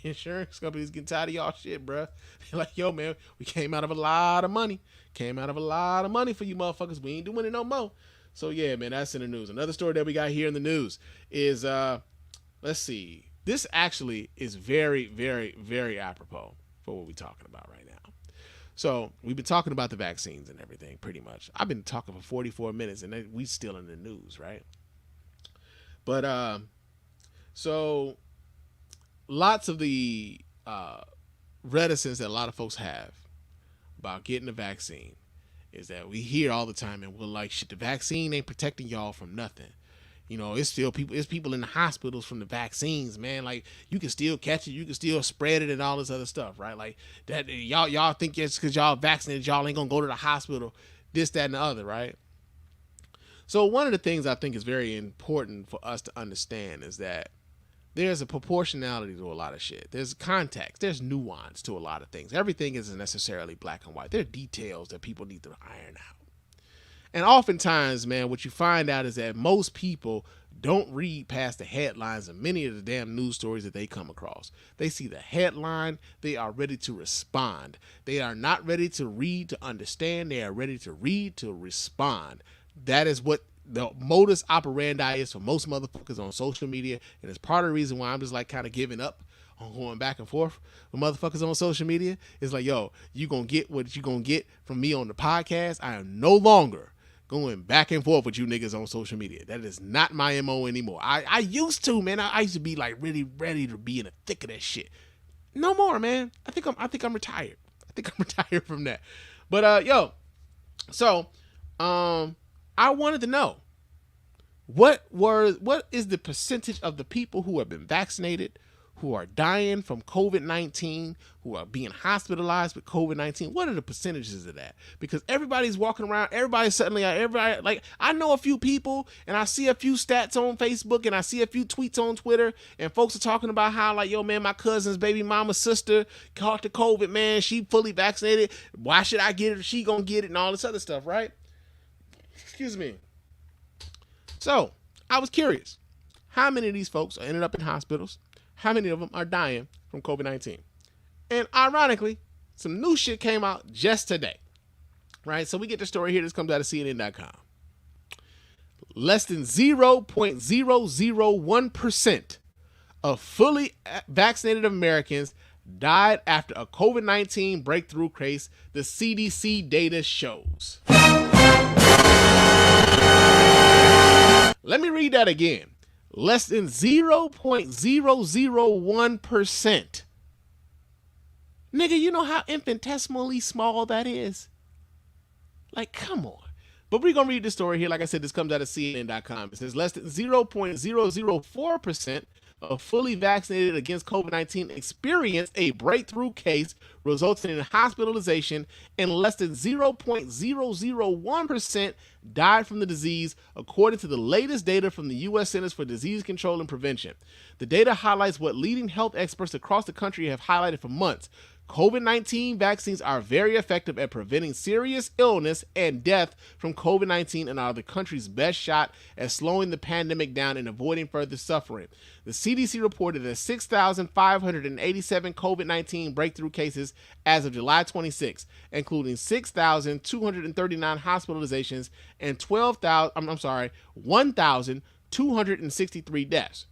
Speaker 2: Insurance companies getting tired of y'all shit, bruh. They're like, yo, man, we came out of a lot of money. Came out of a lot of money for you motherfuckers. We ain't doing it no more. So yeah, man, that's in the news. Another story that we got here in the news is, let's see. This actually is very, very, very apropos for what we're talking about right now. So we've been talking about the vaccines and everything pretty much. I've been talking for 44 minutes and we still in the news, right? But so lots of the reticence that a lot of folks have about getting the vaccine is that we hear all the time and we're like, shit, the vaccine ain't protecting y'all from nothing. You know, it's people in the hospitals from the vaccines, man. Like, you can still catch it, you can still spread it and all this other stuff, right? Like that y'all think it's because y'all vaccinated, y'all ain't gonna go to the hospital, this, that, and the other, right? So one of the things I think is very important for us to understand is that there's a proportionality to a lot of shit. There's context. There's nuance to a lot of things. Everything isn't necessarily black and white. There are details that people need to iron out. And oftentimes, man, what you find out is that most people don't read past the headlines of many of the damn news stories that they come across. They see the headline. They are ready to respond. They are not ready to read to understand. They are ready to read to respond. That is what the modus operandi is for most motherfuckers on social media, and it's part of the reason why I'm just like kind of giving up on going back and forth with motherfuckers on social media. It's like, yo, you gonna get what you gonna get from me on the podcast. I am no longer going back and forth with you niggas on social media. That is not my MO anymore. I used to, man. I used to be like really ready to be in the thick of that shit. No more, man. I think I'm retired. I think I'm retired from that. But so I wanted to know what is the percentage of the people who have been vaccinated, who are dying from COVID-19, who are being hospitalized with COVID-19? What are the percentages of that? Because everybody's walking around, everybody's suddenly, everybody, like, I know a few people and I see a few stats on Facebook and I see a few tweets on Twitter, and folks are talking about how, like, yo, man, my cousin's baby mama's sister caught the COVID, man. She fully vaccinated. Why should I get it? She gonna get it and all this other stuff, right? Excuse me. So I was curious, how many of these folks are ended up in hospitals? How many of them are dying from COVID-19? And ironically, some new shit came out just today, right? So we get the story here. This comes out of CNN.com. Less than 0.001% of fully vaccinated Americans died after a COVID-19 breakthrough case, the CDC data shows. Let me read that again. Less than 0.001%. Nigga, you know how infinitesimally small that is? Like, come on. But we're going to read the story here. Like I said, this comes out of CNN.com. It says less than 0.004% of fully vaccinated against COVID-19 experienced a breakthrough case resulting in hospitalization, and less than 0.001% died from the disease, according to the latest data from the U.S. Centers for Disease Control and Prevention. The data highlights what leading health experts across the country have highlighted for months. COVID-19 vaccines are very effective at preventing serious illness and death from COVID-19 and are the country's best shot at slowing the pandemic down and avoiding further suffering. The CDC reported that 6,587 COVID-19 breakthrough cases as of July 26, including 6,239 hospitalizations and 1,263 deaths.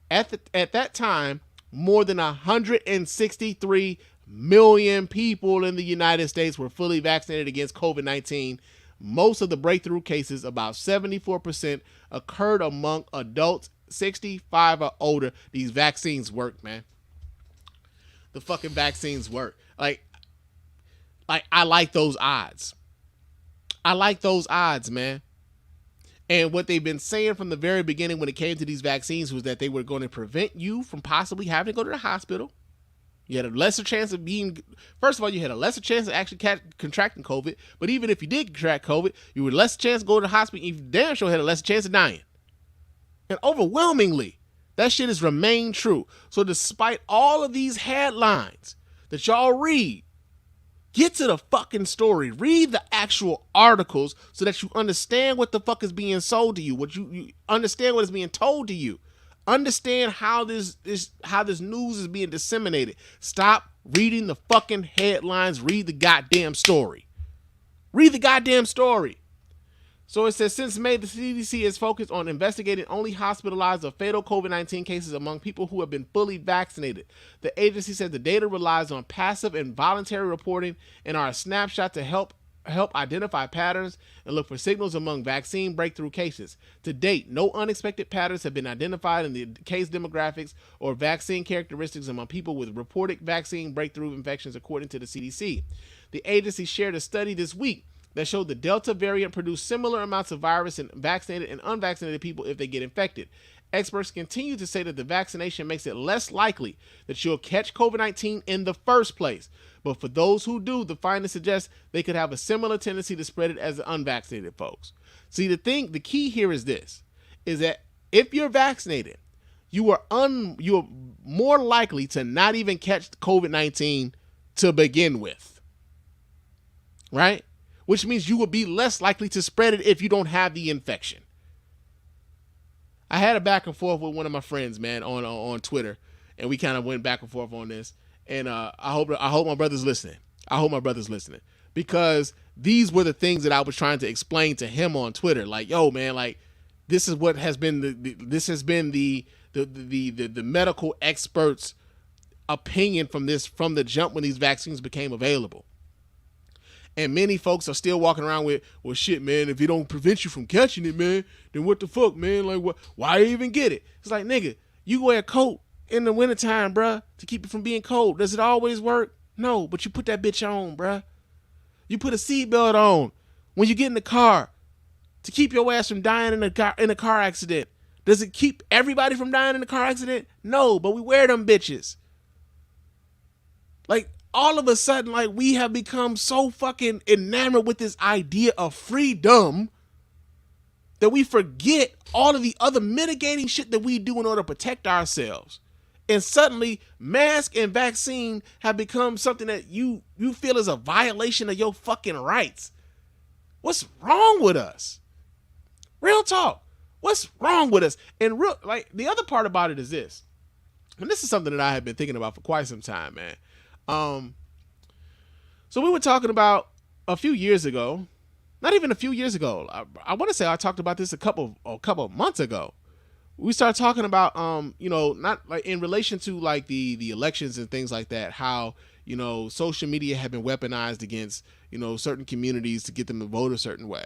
Speaker 2: At that time, more than 163 million people in the United States were fully vaccinated against COVID-19. Most of the breakthrough cases, about 74%, occurred among adults 65 or older. These vaccines work, man. The fucking vaccines work. Like I like those odds. I like those odds, man. And what they've been saying from the very beginning when it came to these vaccines was that they were going to prevent you from possibly having to go to the hospital. You had a lesser chance of first of all, you had a lesser chance of actually contracting COVID. But even if you did contract COVID, you had a lesser chance to go to the hospital. You damn sure had a lesser chance of dying. And overwhelmingly, that shit has remained true. So despite all of these headlines that y'all read, get to the fucking story. Read the actual articles so that you understand what the fuck is being sold to you. What you understand what is being told to you. Understand how this news is being disseminated. Stop reading the fucking headlines. Read the goddamn story. Read the goddamn story. So it says, since May, the CDC is focused on investigating only hospitalized or fatal COVID-19 cases among people who have been fully vaccinated. The agency said the data relies on passive and voluntary reporting and are a snapshot to help identify patterns and look for signals among vaccine breakthrough cases. To date, no unexpected patterns have been identified in the case demographics or vaccine characteristics among people with reported vaccine breakthrough infections, according to the CDC. The agency shared a study this week that showed the Delta variant produced similar amounts of virus in vaccinated and unvaccinated people if they get infected. experts continue to say that the vaccination makes it less likely that you'll catch COVID-19 in the first place. But for those who do, the findings suggest they could have a similar tendency to spread it as the unvaccinated folks. See, the key here is this, is that if you're vaccinated, you are more likely to not even catch COVID-19 to begin with, right? Which means you will be less likely to spread it if you don't have the infection. I had a back and forth with one of my friends, man, on Twitter, and we kind of went back and forth on this. And I hope my brother's listening. I hope my brother's listening, because these were the things that I was trying to explain to him on Twitter. Like, yo, man, like this is what has been the medical experts' opinion from the jump when these vaccines became available. And many folks are still walking around with, well, shit, man, if it don't prevent you from catching it, man, then what the fuck, man? Like, why even get it? It's like, nigga, you wear a coat in the wintertime, bruh, to keep it from being cold. Does it always work? No, but you put that bitch on, bruh. You put a seatbelt on when you get in the car to keep your ass from dying in a car accident. Does it keep everybody from dying in a car accident? No, but we wear them bitches. Like, all of a sudden, like, we have become so fucking enamored with this idea of freedom that we forget all of the other mitigating shit that we do in order to protect ourselves. And suddenly, mask and vaccine have become something that you feel is a violation of your fucking rights. What's wrong with us? Real talk. What's wrong with us? And the other part about it is this, and this is something that I have been thinking about for quite some time, man. So we were talking about a few years ago, not even a few years ago. I want to say I talked about this a couple of months ago. We started talking about, not like in relation to like the elections and things like that, how, social media have been weaponized against, certain communities to get them to vote a certain way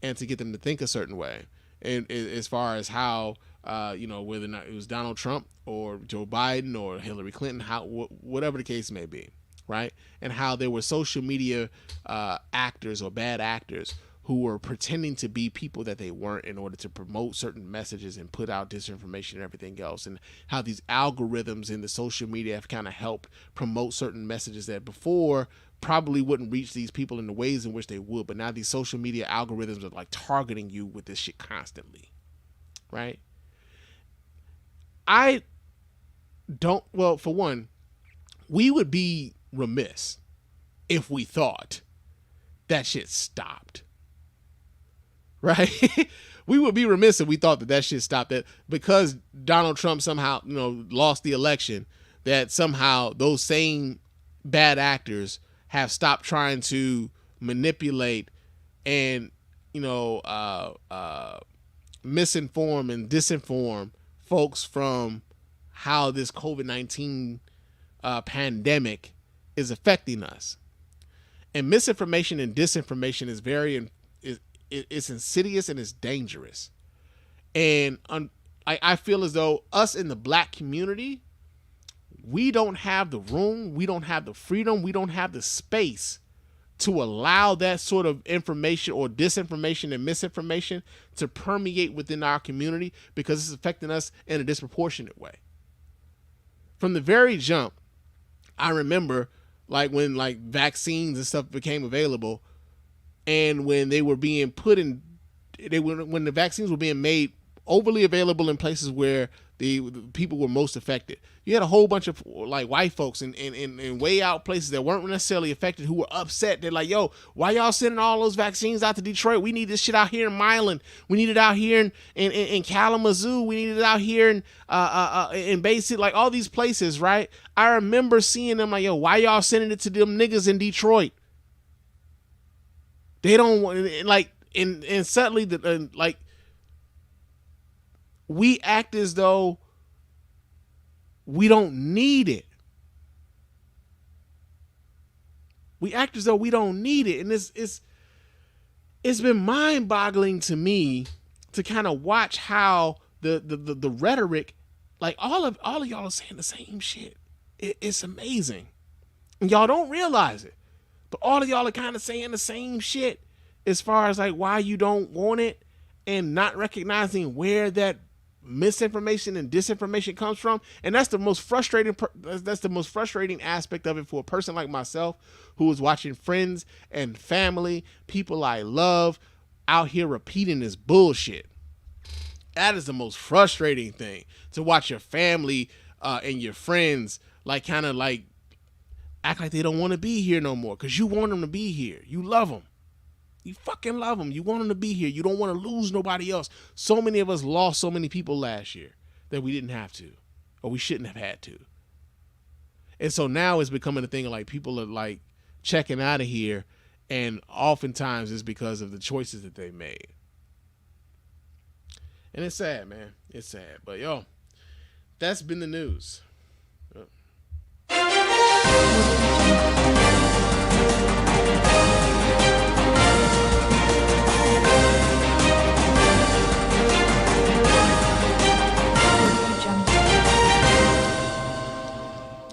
Speaker 2: and to get them to think a certain way. And as far as how, whether or not it was Donald Trump or Joe Biden or Hillary Clinton, whatever the case may be, right? And how there were social media actors or bad actors who were pretending to be people that they weren't in order to promote certain messages and put out disinformation and everything else, and how these algorithms in the social media have kind of helped promote certain messages that before probably wouldn't reach these people in the ways in which they would, but now these social media algorithms are like targeting you with this shit constantly, right? For one, we would be remiss if we thought that shit stopped. Right? We would be remiss if we thought that shit stopped, that because Donald Trump somehow, lost the election, that somehow those same bad actors have stopped trying to manipulate and, misinform and disinform folks from how this COVID-19 pandemic is affecting us. And misinformation and disinformation is it's insidious and it's dangerous. And I feel as though us in the black community, we don't have the room, we don't have the freedom, we don't have the space to allow that sort of information or disinformation and misinformation to permeate within our community, because it's affecting us in a disproportionate way. From the very jump, I remember like when like vaccines and stuff became available, and when they were being when the vaccines were being made overly available in places where the people were most affected, you had a whole bunch of like white folks in way out places that weren't necessarily affected who were upset. They're like, yo, why y'all sending all those vaccines out to Detroit? We need this shit out here in Milan. We need it out here in Kalamazoo. We need it out here in Bay City, like all these places, right? I remember seeing them like, yo, why y'all sending it to them niggas in Detroit? They don't want, like, and suddenly we act as though we don't need it. We act as though we don't need it. And it's been mind-boggling to me to kind of watch how the rhetoric, like all of y'all are saying the same shit. It's amazing. And y'all don't realize it. But all of y'all are kind of saying the same shit as far as like why you don't want it, and not recognizing where that misinformation and disinformation comes from. And that's the most frustrating. That's the most frustrating aspect of it for a person like myself, who is watching friends and family, people I love, out here repeating this bullshit. That is the most frustrating thing, to watch your family and your friends like kind of like act like they don't want to be here no more, because you want them to be here. You love them. You fucking love them. You want them to be here. You don't want to lose nobody else. So many of us lost so many people last year that we didn't have to, or we shouldn't have had to. And so now it's becoming a thing of like people are like checking out of here, and oftentimes it's because of the choices that they made. And it's sad, man. It's sad. But yo, that's been the news.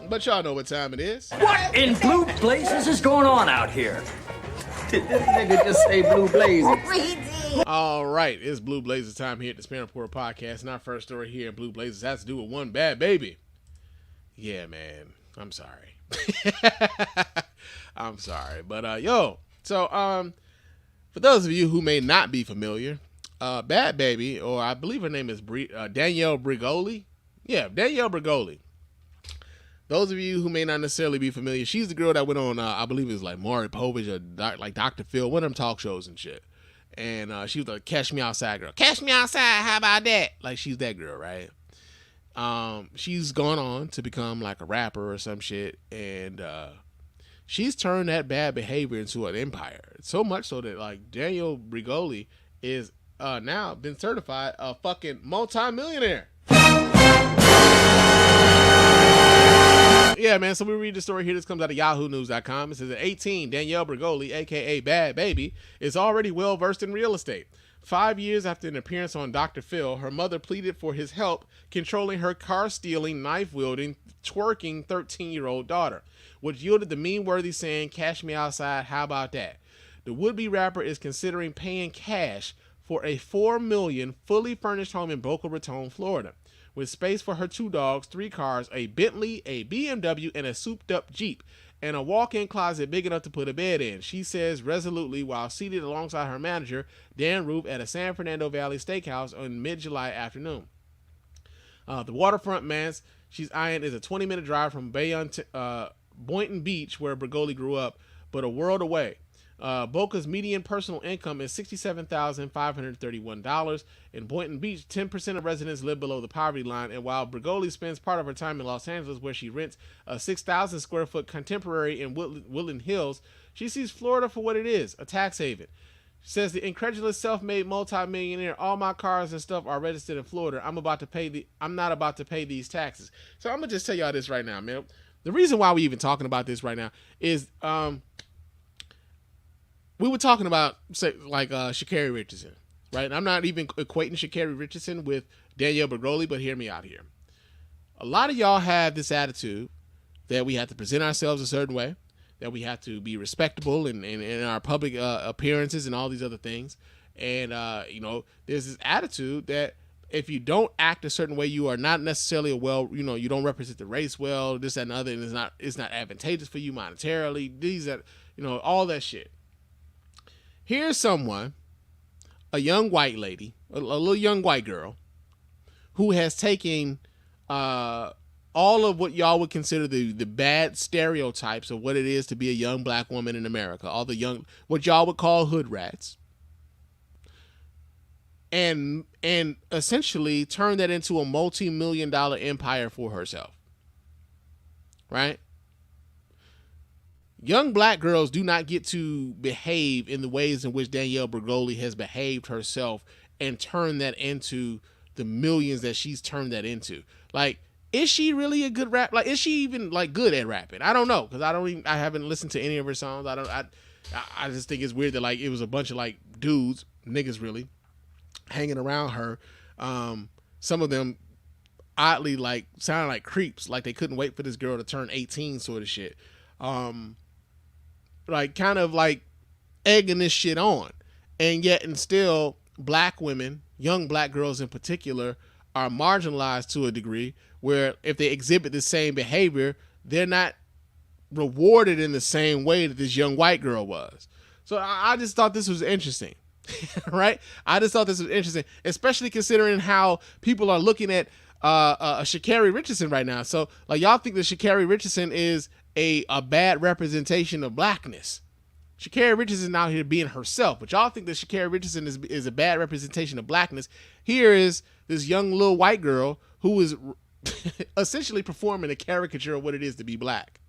Speaker 2: But y'all know what time it is.
Speaker 14: What in blue blazes is going on out here? Did this nigga just say blue blazes?
Speaker 2: All right, it's Blue Blazers time here at the Spann Report podcast. And our first story here in Blue Blazers has to do with one bad baby. Yeah, man. I'm sorry. I'm sorry. But, so, for those of you who may not be familiar, Bad Baby, or I believe her name is Danielle Bregoli. Yeah, Danielle Bregoli. Those of you who may not necessarily be familiar, she's the girl that went on, I believe it was like Maury Povich or like Dr. Phil, one of them talk shows and shit. And she was like, Cash Me Outside girl. Cash Me Outside, how about that? Like, she's that girl, right? She's gone on to become like a rapper or some shit. And she's turned that bad behavior into an empire. So much so that like Danielle Bregoli is now been certified a fucking multi-millionaire. Yeah, man, so we read the story here. This comes out of yahoonews.com. It says at 18, Danielle Bregoli, a.k.a. Bad Baby, is already well-versed in real estate. 5 years after an appearance on Dr. Phil, her mother pleaded for his help controlling her car-stealing, knife-wielding, twerking 13-year-old daughter, which yielded the meme-worthy saying, Cash Me Outside, how about that? The would-be rapper is considering paying cash for a $4 million fully furnished home in Boca Raton, Florida, with space for her 2 dogs, 3 cars, a Bentley, a BMW, and a souped-up Jeep, and a walk-in closet big enough to put a bed in, she says resolutely while seated alongside her manager, Dan Roof, at a San Fernando Valley steakhouse on mid-July afternoon. The waterfront manse she's eyeing is a 20-minute drive from Boynton Beach, where Bregoli grew up, but a world away. Boca's median personal income is $67,531. In Boynton Beach, 10% of residents live below the poverty line, and while Bregoli spends part of her time in Los Angeles, where she rents a 6,000 square foot contemporary in Woodland Hills, she sees Florida for what it is, a tax haven. She says, the incredulous self-made multi-millionaire, all my cars and stuff are registered in Florida. I'm not about to pay these taxes. So I'm going to just tell y'all this right now, man. The reason why we even talking about this right now is, we were talking about, say, like Sha'Carri Richardson, right? And I'm not even equating Sha'Carri Richardson with Danielle Bregoli, but hear me out here. A lot of y'all have this attitude that we have to present ourselves a certain way, that we have to be respectable in our public appearances and all these other things. And, there's this attitude that if you don't act a certain way, you are not necessarily you don't represent the race well, this, that, and the other, and it's not advantageous for you monetarily, all that shit. Here's someone, a young white lady, a little young white girl, who has taken all of what y'all would consider the bad stereotypes of what it is to be a young black woman in America, all the what y'all would call hood rats, and essentially turn that into a multi-million-dollar empire for herself, right? Young black girls do not get to behave in the ways in which Danielle Bregoli has behaved herself and turn that into the millions that she's turned that into. Like, is she really a good rap? Like, is she even like good at rapping? I don't know, because I haven't listened to any of her songs. I just think it's weird that like it was a bunch of like dudes, niggas really, hanging around her. Some of them oddly like sounded like creeps, like they couldn't wait for this girl to turn 18, sort of shit. Like kind of like egging this shit on, and yet and still black women, young black girls in particular, are marginalized to a degree where if they exhibit the same behavior, they're not rewarded in the same way that this young white girl was. So I just thought this was interesting, right? I just thought this was interesting, especially considering how people are looking at Sha'Carri Richardson right now. So like y'all think that Sha'Carri Richardson is a bad representation of blackness. Sha'Carri Richardson out here being herself, but y'all think that Sha'Carri Richardson is a bad representation of blackness. Here is this young little white girl who is essentially performing a caricature of what it is to be black,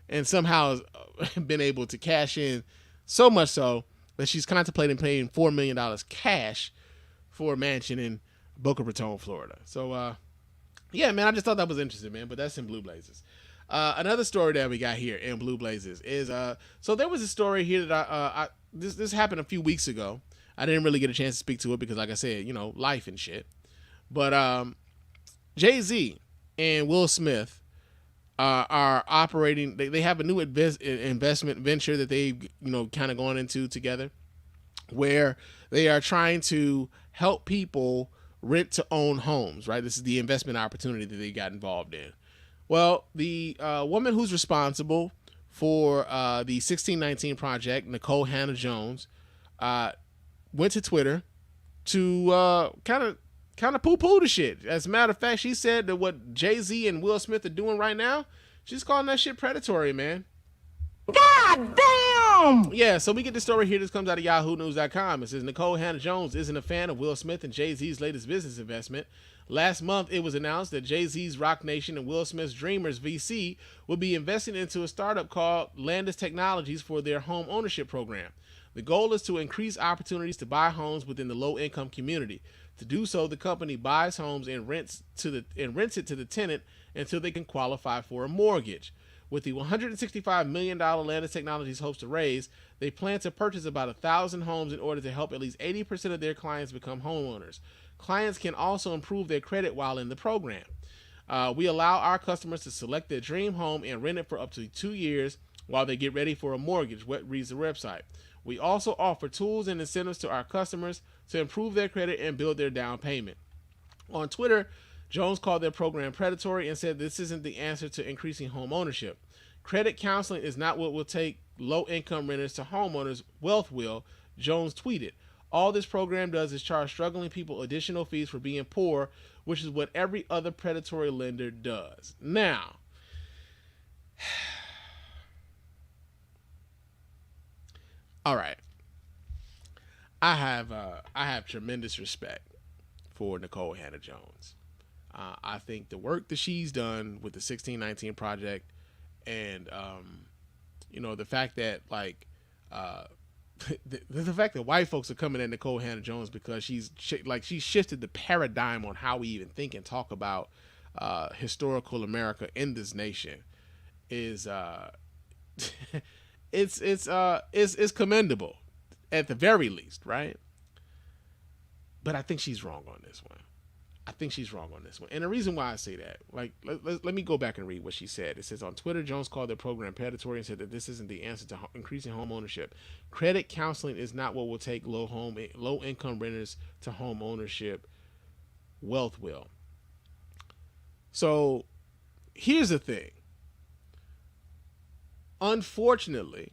Speaker 2: and somehow has been able to cash in so much so that she's contemplating paying $4 million cash for a mansion in Boca Raton, Florida. So, yeah, man, I just thought that was interesting, man, but that's in Blue Blazers. Another story that we got here in Blue Blazers is, so there was a story here that this happened a few weeks ago. I didn't really get a chance to speak to it because, like I said, life and shit. But Jay-Z and Will Smith are operating. They have a new investment venture that they've kind of gone into together, where they are trying to help people rent to own homes. Right, this is the investment opportunity that they got involved in. Well, the woman who's responsible for the 1619 Project, Nicole Hannah-Jones, went to Twitter to kind of poo-poo the shit. As a matter of fact, she said that what Jay-Z and Will Smith are doing right now, she's calling that shit predatory, man. God damn! Yeah, so we get the story here. This comes out of yahoonews.com. It says Nicole Hannah-Jones isn't a fan of Will Smith and Jay-Z's latest business investment. Last month, it was announced that Jay-Z's Rock Nation and Will Smith's Dreamers VC will be investing into a startup called Landis Technologies for their home ownership program. The goal is to increase opportunities to buy homes within the low-income community. To do so, the company buys homes and rents it to the tenant until they can qualify for a mortgage. With the $165 million Landis Technologies hopes to raise, they plan to purchase about 1,000 homes in order to help at least 80% of their clients become homeowners. Clients can also improve their credit while in the program. We allow our customers to select their dream home and rent it for up to 2 years while they get ready for a mortgage, reads the website. We also offer tools and incentives to our customers to improve their credit and build their down payment. On Twitter, Jones called their program predatory and said this isn't the answer to increasing home ownership. Credit counseling is not what will take low-income renters to homeowners, wealth will, Jones tweeted. All this program does is charge struggling people additional fees for being poor, which is what every other predatory lender does. Now, all right, I have tremendous respect for Nicole Hannah-Jones. I think the work that she's done with the 1619 Project, and the fact that the fact that white folks are coming at Nicole Hannah-Jones because she's shifted the paradigm on how we even think and talk about historical America in this nation is it's commendable at the very least, right? But I think she's wrong on this one. And the reason why I say that, let me go back and read what she said. It says, on Twitter, Jones called their program predatory and said that this isn't the answer to increasing home ownership. Credit counseling is not what will take low-income renters to home ownership. Wealth will. So here's the thing. Unfortunately,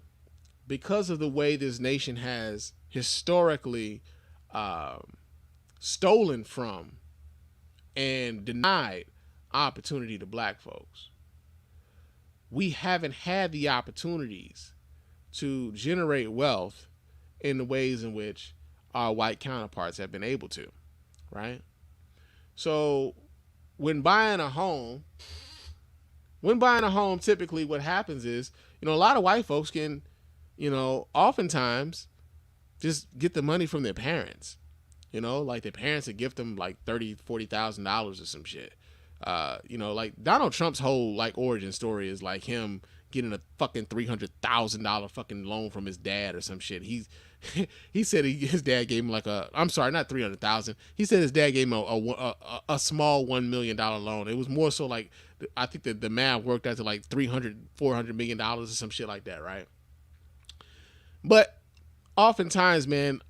Speaker 2: because of the way this nation has historically stolen from and denied opportunity to black folks, we haven't had the opportunities to generate wealth in the ways in which our white counterparts have been able to, right? So when buying a home, typically what happens is, a lot of white folks can, oftentimes just get the money from their parents. Like their parents would gift them like $30,000, $40,000 or some shit. Like Donald Trump's whole origin story is like him getting a fucking $300,000 fucking loan from his dad or some shit. He said his dad gave him not $300,000. He said his dad gave him a small $1 million loan. It was more so like, I think that the math worked out to like $300, $400 million or some shit like that, right? But oftentimes, man,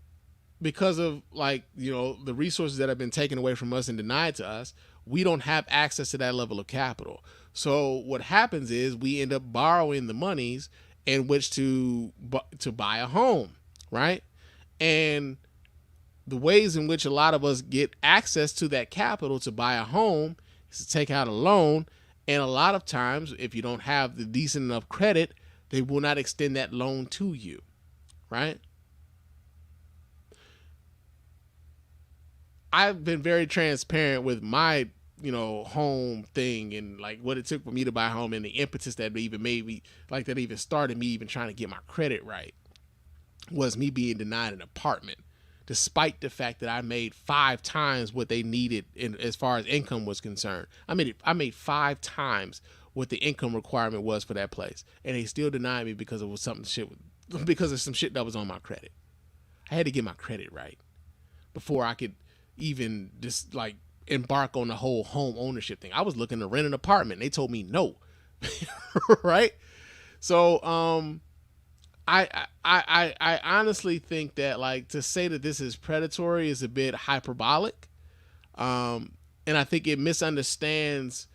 Speaker 2: because of like, the resources that have been taken away from us and denied to us, we don't have access to that level of capital. So what happens is we end up borrowing the monies in which to buy a home, right? And the ways in which a lot of us get access to that capital to buy a home is to take out a loan. And a lot of times, if you don't have the decent enough credit, they will not extend that loan to you, right? I've been very transparent with my, home thing and like what it took for me to buy a home and the impetus that even made me, like that even started me even trying to get my credit right, was me being denied an apartment, despite the fact that I made 5 times what they needed as far as income was concerned. I made 5 times what the income requirement was for that place, and they still denied me because it was because of some shit that was on my credit. I had to get my credit right before I could even just like embark on the whole home ownership thing. I was looking to rent an apartment. They told me no. Right? So, I honestly think that like to say that this is predatory is a bit hyperbolic. And I think it misunderstands,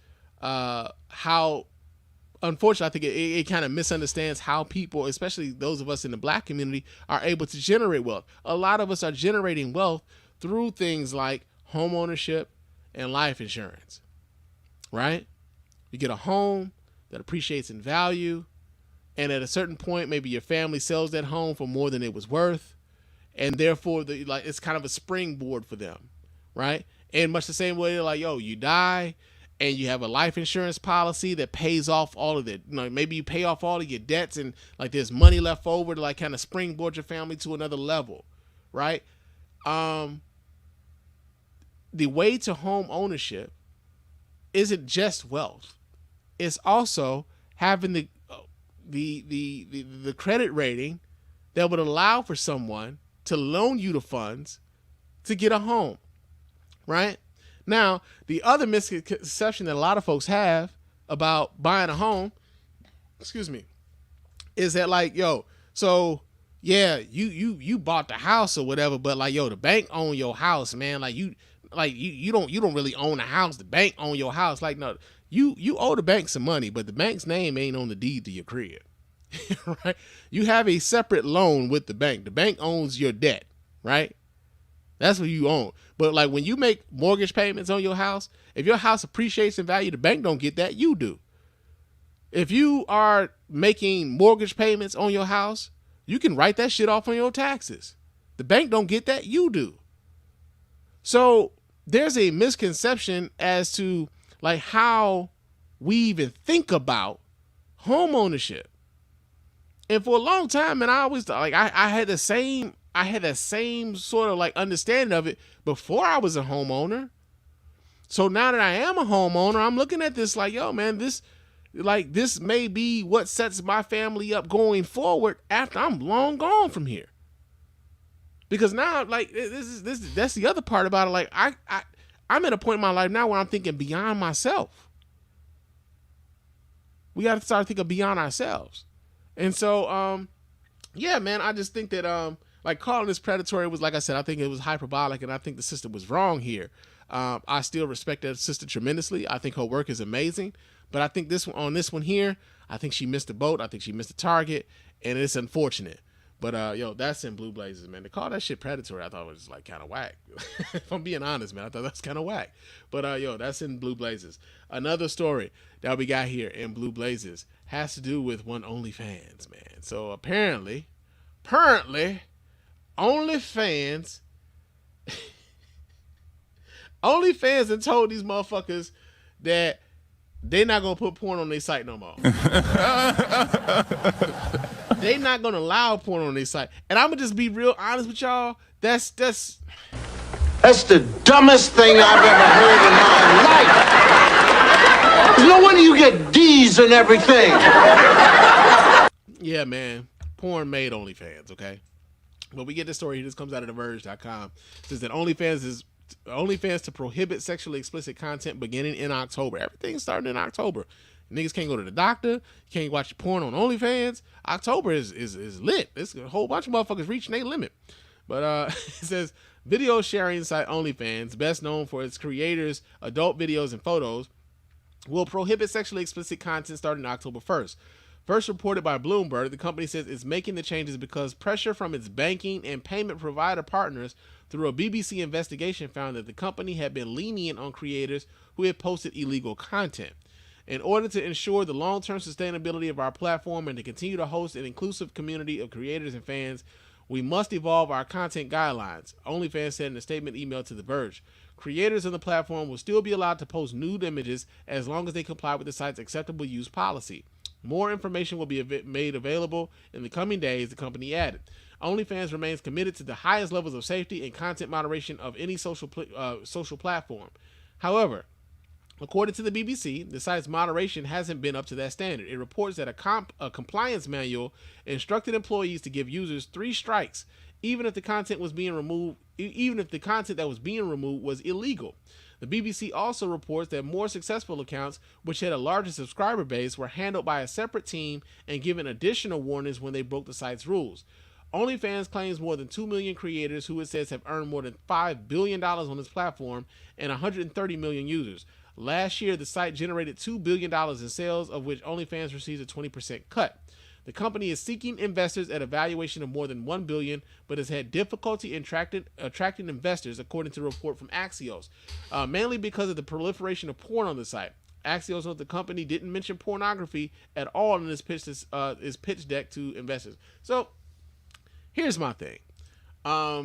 Speaker 2: how, unfortunately, I think it kind of misunderstands how people, especially those of us in the Black community, are able to generate wealth. A lot of us are generating wealth through things like home ownership and life insurance, right? You get a home that appreciates in value, and at a certain point, maybe your family sells that home for more than it was worth, and therefore, it's kind of a springboard for them, right? And much the same way, like, you die, and you have a life insurance policy that pays off all of it. Maybe you pay off all of your debts, and like there's money left over to like kind of springboard your family to another level, right? The way to home ownership isn't just wealth; it's also having the credit rating that would allow for someone to loan you the funds to get a home, right? Now, the other misconception that a lot of folks have about buying a home, is that like, so yeah, you bought the house or whatever, but like, the bank own your house, man. Like you don't really own the house. The bank own your house. Like, no, you owe the bank some money, but the bank's name ain't on the deed to your crib. Right? You have a separate loan with the bank. The bank owns your debt, right? That's what you own. But like when you make mortgage payments on your house, if your house appreciates in value, the bank don't get that, you do. If you are making mortgage payments on your house, you can write that shit off on your taxes. The bank don't get that, you do. So there's a misconception as to like how we even think about home ownership. And for a long time, man, I always like I had the same sort of like understanding of it before I was a homeowner. So now that I am a homeowner, I'm looking at this like, man, this may be what sets my family up going forward after I'm long gone from here. Because now, like, that's the other part about it. Like, I'm at a point in my life now where I'm thinking beyond myself. We got to start thinking beyond ourselves. And so, yeah, man, I just think that, like, calling this predatory was, like I said, I think it was hyperbolic, and I think the system was wrong here. I still respect that sister tremendously. I think her work is amazing. But I think this one here, I think she missed the boat. I think she missed the target, and it's unfortunate. But, that's in Blue Blazes, man. To call that shit predatory, I thought it was, like, kind of whack. If I'm being honest, man, I thought that's kind of whack. But, that's in Blue Blazes. Another story that we got here in Blue Blazes has to do with one OnlyFans, man. So, apparently, OnlyFans had told these motherfuckers that they're not going to put porn on their site no more. They not gonna allow porn on their site. And I'm gonna just be real honest with y'all. That's the dumbest thing I've ever heard in my life. No wonder you get D's and everything. Yeah, man. Porn made OnlyFans, okay? But we get this story here. This comes out of TheVerge.com. It says that OnlyFans to prohibit sexually explicit content beginning in October. Everything's starting in October. Niggas can't go to the doctor. You can't watch porn on OnlyFans. October is lit. There's a whole bunch of motherfuckers reaching their limit. But it says video sharing site OnlyFans, best known for its creators' adult videos and photos, will prohibit sexually explicit content starting October 1st. First reported by Bloomberg, the company says it's making the changes because pressure from its banking and payment provider partners through a BBC investigation found that the company had been lenient on creators who had posted illegal content. In order to ensure the long-term sustainability of our platform and to continue to host an inclusive community of creators and fans, we must evolve our content guidelines, OnlyFans said in a statement emailed to The Verge. Creators on the platform will still be allowed to post nude images as long as they comply with the site's acceptable use policy. More information will be made available in the coming days, the company added. OnlyFans remains committed to the highest levels of safety and content moderation of any social platform. However, according to the BBC, the site's moderation hasn't been up to that standard. It reports that a compliance manual instructed employees to give users 3 strikes, even if the content was being removed, even if the content that was being removed was illegal. The BBC also reports that more successful accounts, which had a larger subscriber base, were handled by a separate team and given additional warnings when they broke the site's rules. OnlyFans claims more than 2 million creators who it says have earned more than $5 billion on its platform and 130 million users. Last year, the site generated $2 billion in sales, of which OnlyFans receives a 20% cut. The company is seeking investors at a valuation of more than $1 billion, but has had difficulty attracting investors, according to a report from Axios, mainly because of the proliferation of porn on the site. Axios notes the company didn't mention pornography at all in its pitch deck to investors. So, here's my thing. The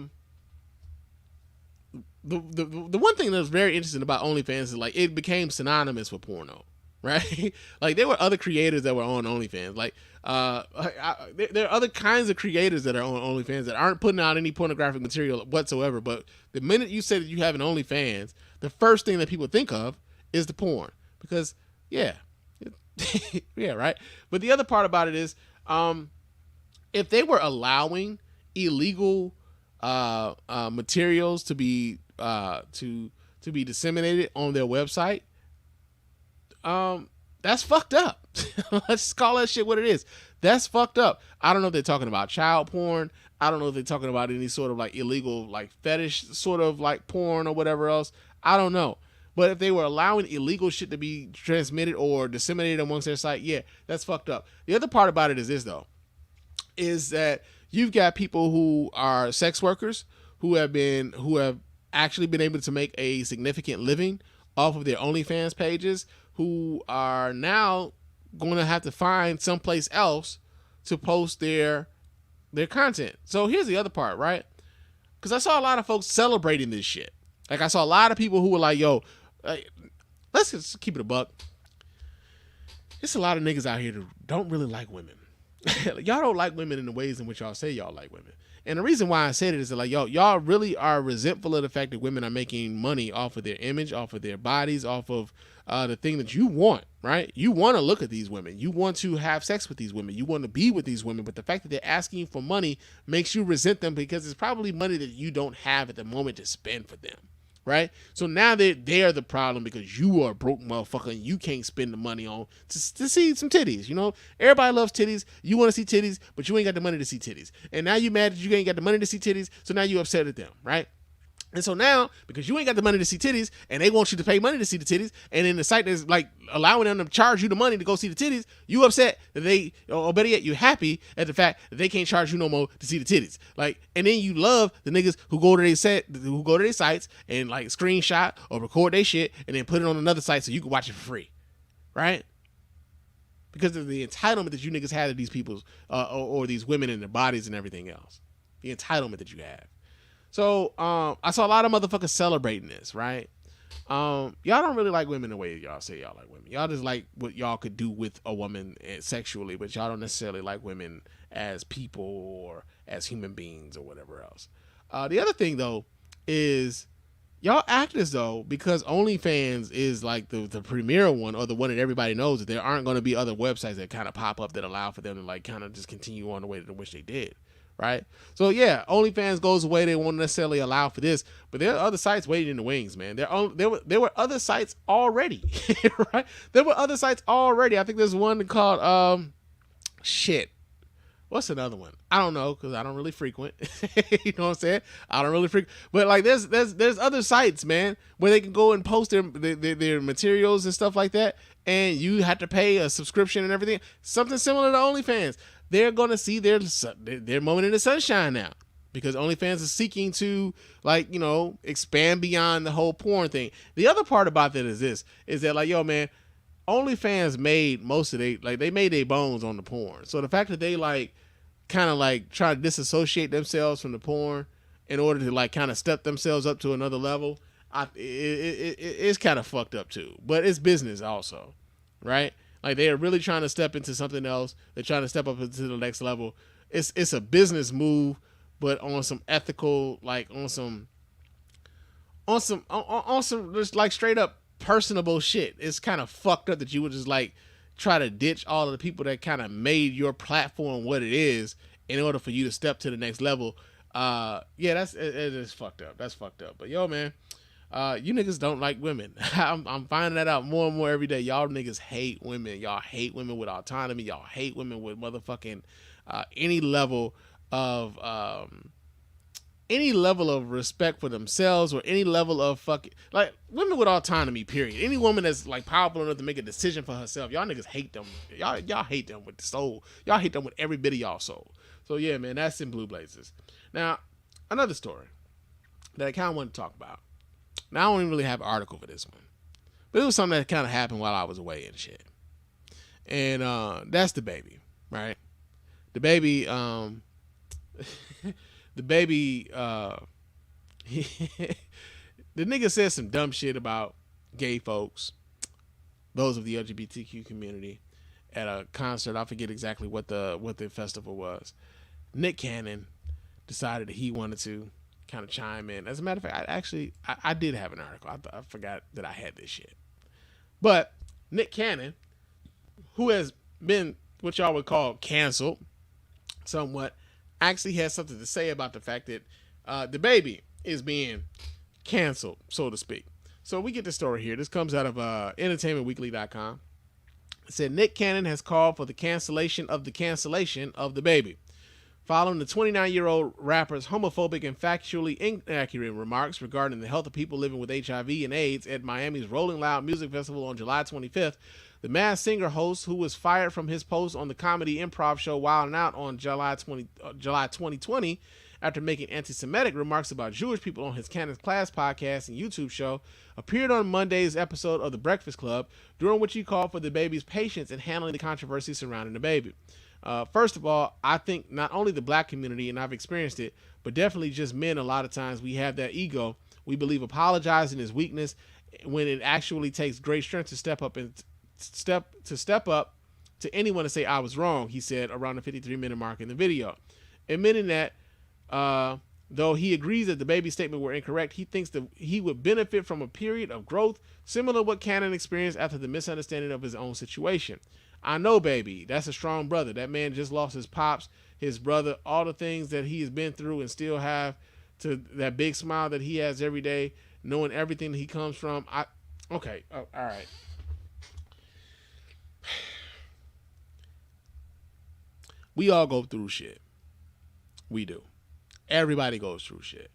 Speaker 2: one thing that's very interesting about OnlyFans is like it became synonymous with porno, right? Like there were other creators that were on OnlyFans. Like there are other kinds of creators that are on OnlyFans that aren't putting out any pornographic material whatsoever. But the minute you say that you have an OnlyFans, the first thing that people think of is the porn because yeah, right. But the other part about it is, if they were allowing illegal materials to be disseminated on their website, that's fucked up. Let's just call that shit what it is. That's fucked up. I don't know if they're talking about child porn. I don't know if they're talking about any sort of like illegal like fetish sort of like porn or whatever else. I don't know. But if they were allowing illegal shit to be transmitted or disseminated amongst their site, yeah, that's fucked up. The other part about it is this though, is that you've got people who are sex workers who have actually been able to make a significant living off of their OnlyFans pages, who are now going to have to find someplace else to post their content. So here's the other part, right? Because I saw a lot of folks celebrating this shit. Like I saw a lot of people who were like, yo, let's just keep it a buck. There's a lot of niggas out here that don't really like women. Y'all don't like women in the ways in which y'all say y'all like women. And the reason why I said it is that like, y'all really are resentful of the fact that women are making money off of their image, off of their bodies, off of the thing that you want, right? You want to look at these women. You want to have sex with these women. You want to be with these women. But the fact that they're asking you for money makes you resent them because it's probably money that you don't have at the moment to spend for them, right? So now they're the problem because you are a broke motherfucker and you can't spend the money on to see some titties. You know, everybody loves titties. You want to see titties, but you ain't got the money to see titties. And now you mad that you ain't got the money to see titties, so now you upset at them, right? And so now, because you ain't got the money to see titties, and they want you to pay money to see the titties, and then the site is like allowing them to charge you the money to go see the titties, you upset that or better yet, you happy at the fact that they can't charge you no more to see the titties. Like, and then you love the niggas who go to their sites and like screenshot or record their shit and then put it on another site so you can watch it for free, right? Because of the entitlement that you niggas have to these people's or these women and their bodies and everything else, the entitlement that you have. So I saw a lot of motherfuckers celebrating this, right? Y'all don't really like women the way y'all say y'all like women. Y'all just like what y'all could do with a woman sexually, but y'all don't necessarily like women as people or as human beings or whatever else. The other thing though is y'all act as though because OnlyFans is like the premier one or the one that everybody knows, that there aren't going to be other websites that kind of pop up that allow for them to like kind of just continue on the way to which they did. Right. So yeah, OnlyFans goes away. They won't necessarily allow for this, but there are other sites waiting in the wings, man. There were other sites already, right? There were other sites already. I think there's one called what What's another one? I don't know because I don't really frequent. You know what I'm saying? I don't really frequent. But like, there's other sites, man, where they can go and post their materials and stuff like that, and you have to pay a subscription and everything. Something similar to OnlyFans. They're gonna see their moment in the sunshine now, because OnlyFans is seeking to, like, you know, expand beyond the whole porn thing. The other part about that is that like, yo, man, OnlyFans made most of they made their bones on the porn. So the fact that they like kind of like try to disassociate themselves from the porn in order to like kind of step themselves up to another level, it's kind of fucked up too. But it's business also, right? Like, they are really trying to step into something else. They're trying to step up into the next level. It's a business move, but on some ethical, like on some just like straight up personable shit. It's kind of fucked up that you would just like try to ditch all of the people that kind of made your platform what it is in order for you to step to the next level. Yeah, it is fucked up. That's fucked up. But yo, man, you niggas don't like women. I'm finding that out more and more every day. Y'all niggas hate women. Y'all hate women with autonomy. Y'all hate women with motherfucking any level of respect for themselves, or any level of fucking, like, women with autonomy, period. Any woman that's like powerful enough to make a decision for herself, y'all niggas hate them. Y'all hate them with the soul. Y'all hate them with every bit of y'all soul. So yeah, man, that's in Blue Blazers. Now, another story that I kind of want to talk about. Now, I don't even really have an article for this one, but it was something that kind of happened while I was away and shit. And that's the baby, right? The baby, the nigga said some dumb shit about gay folks, those of the LGBTQ community, at a concert. I forget exactly what the festival was. Nick Cannon decided that he wanted to kind of chime in. As a matter of fact, I did have an article. I forgot that I had this shit. But Nick Cannon, who has been what y'all would call canceled somewhat, actually has something to say about the fact that the baby is being canceled, so to speak. So we get the story here. This comes out of entertainmentweekly.com. It said Nick Cannon has called for the cancellation of the baby, following the 29-year-old rapper's homophobic and factually inaccurate remarks regarding the health of people living with HIV and AIDS at Miami's Rolling Loud Music Festival on July 25th. The Masked Singer host, who was fired from his post on the comedy improv show Wild 'N Out on July 2020 after making anti-Semitic remarks about Jewish people on his Cannon's Class podcast and YouTube show, appeared on Monday's episode of The Breakfast Club, during which he called for the baby's patience in handling the controversy surrounding the baby. First of all, I think not only the black community, and I've experienced it, but definitely just men, a lot of times we have that ego. We believe apologizing is weakness, when it actually takes great strength to step up to anyone to say I was wrong, he said around the 53-minute mark in the video. Admitting that though he agrees that the baby statement were incorrect, he thinks that he would benefit from a period of growth similar to what Cannon experienced after the misunderstanding of his own situation. I know, baby, that's a strong brother. That man just lost his pops, his brother, all the things that he has been through, and still have to that big smile that he has every day, knowing everything that he comes from. All right. We all go through shit. We do. Everybody goes through shit.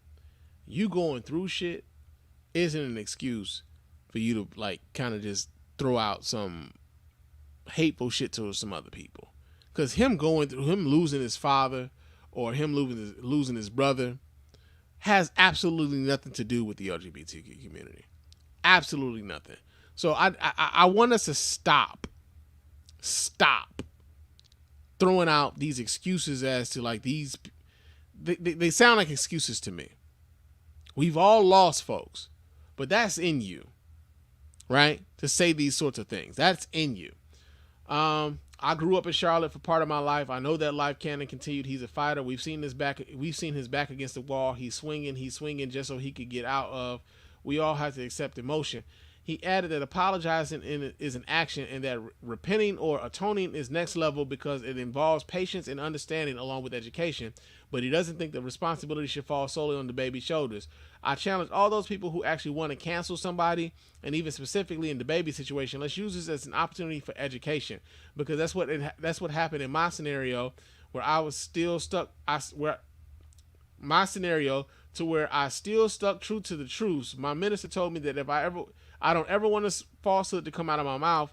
Speaker 2: You going through shit isn't an excuse for you to like kind of just throw out some hateful shit to some other people. Because him losing his father, or him losing his brother, has absolutely nothing to do with the LGBTQ community. Absolutely nothing. So I want us to stop throwing out these excuses as to like these. They sound like excuses to me. We've all lost folks, but that's in you, right? To say these sorts of things, that's in you. I grew up in Charlotte for part of my life. I know that life can and continued. He's a fighter. We've seen his back against the wall. He's swinging just so he could get out of. We all have to accept emotion. He added that apologizing is an action, and that repenting or atoning is next level because it involves patience and understanding along with education. But he doesn't think the responsibility should fall solely on the baby's shoulders. I challenge all those people who actually want to cancel somebody, and even specifically in the baby situation, let's use this as an opportunity for education, because that's what happened in my scenario where I was still stuck. My scenario to where I still stuck true to the truth. My minister told me that I don't ever want a falsehood to come out of my mouth.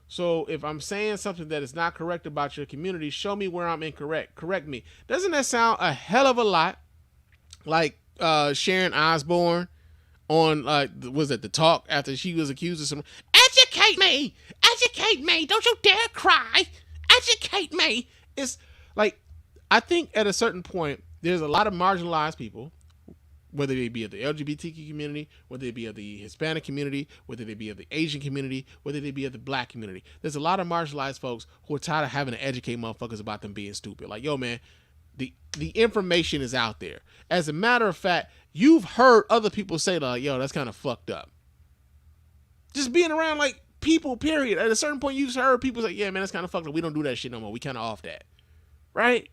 Speaker 2: So if I'm saying something that is not correct about your community, show me where I'm incorrect. Correct me. Doesn't that sound a hell of a lot like Sharon Osbourne on was it The Talk after she was accused of some educate me, don't you dare cry, educate me. It's like, I think at a certain point there's a lot of marginalized people, whether they be of the LGBTQ community, whether they be of the Hispanic community, whether they be of the Asian community, whether they be of the Black community. There's a lot of marginalized folks who are tired of having to educate motherfuckers about them being stupid. Like, yo, man, the information is out there. As a matter of fact, you've heard other people say, like, yo, that's kind of fucked up. Just being around, like, people, period. At a certain point, you've heard people say, yeah, man, that's kind of fucked up. We don't do that shit no more. We kind of off that. Right?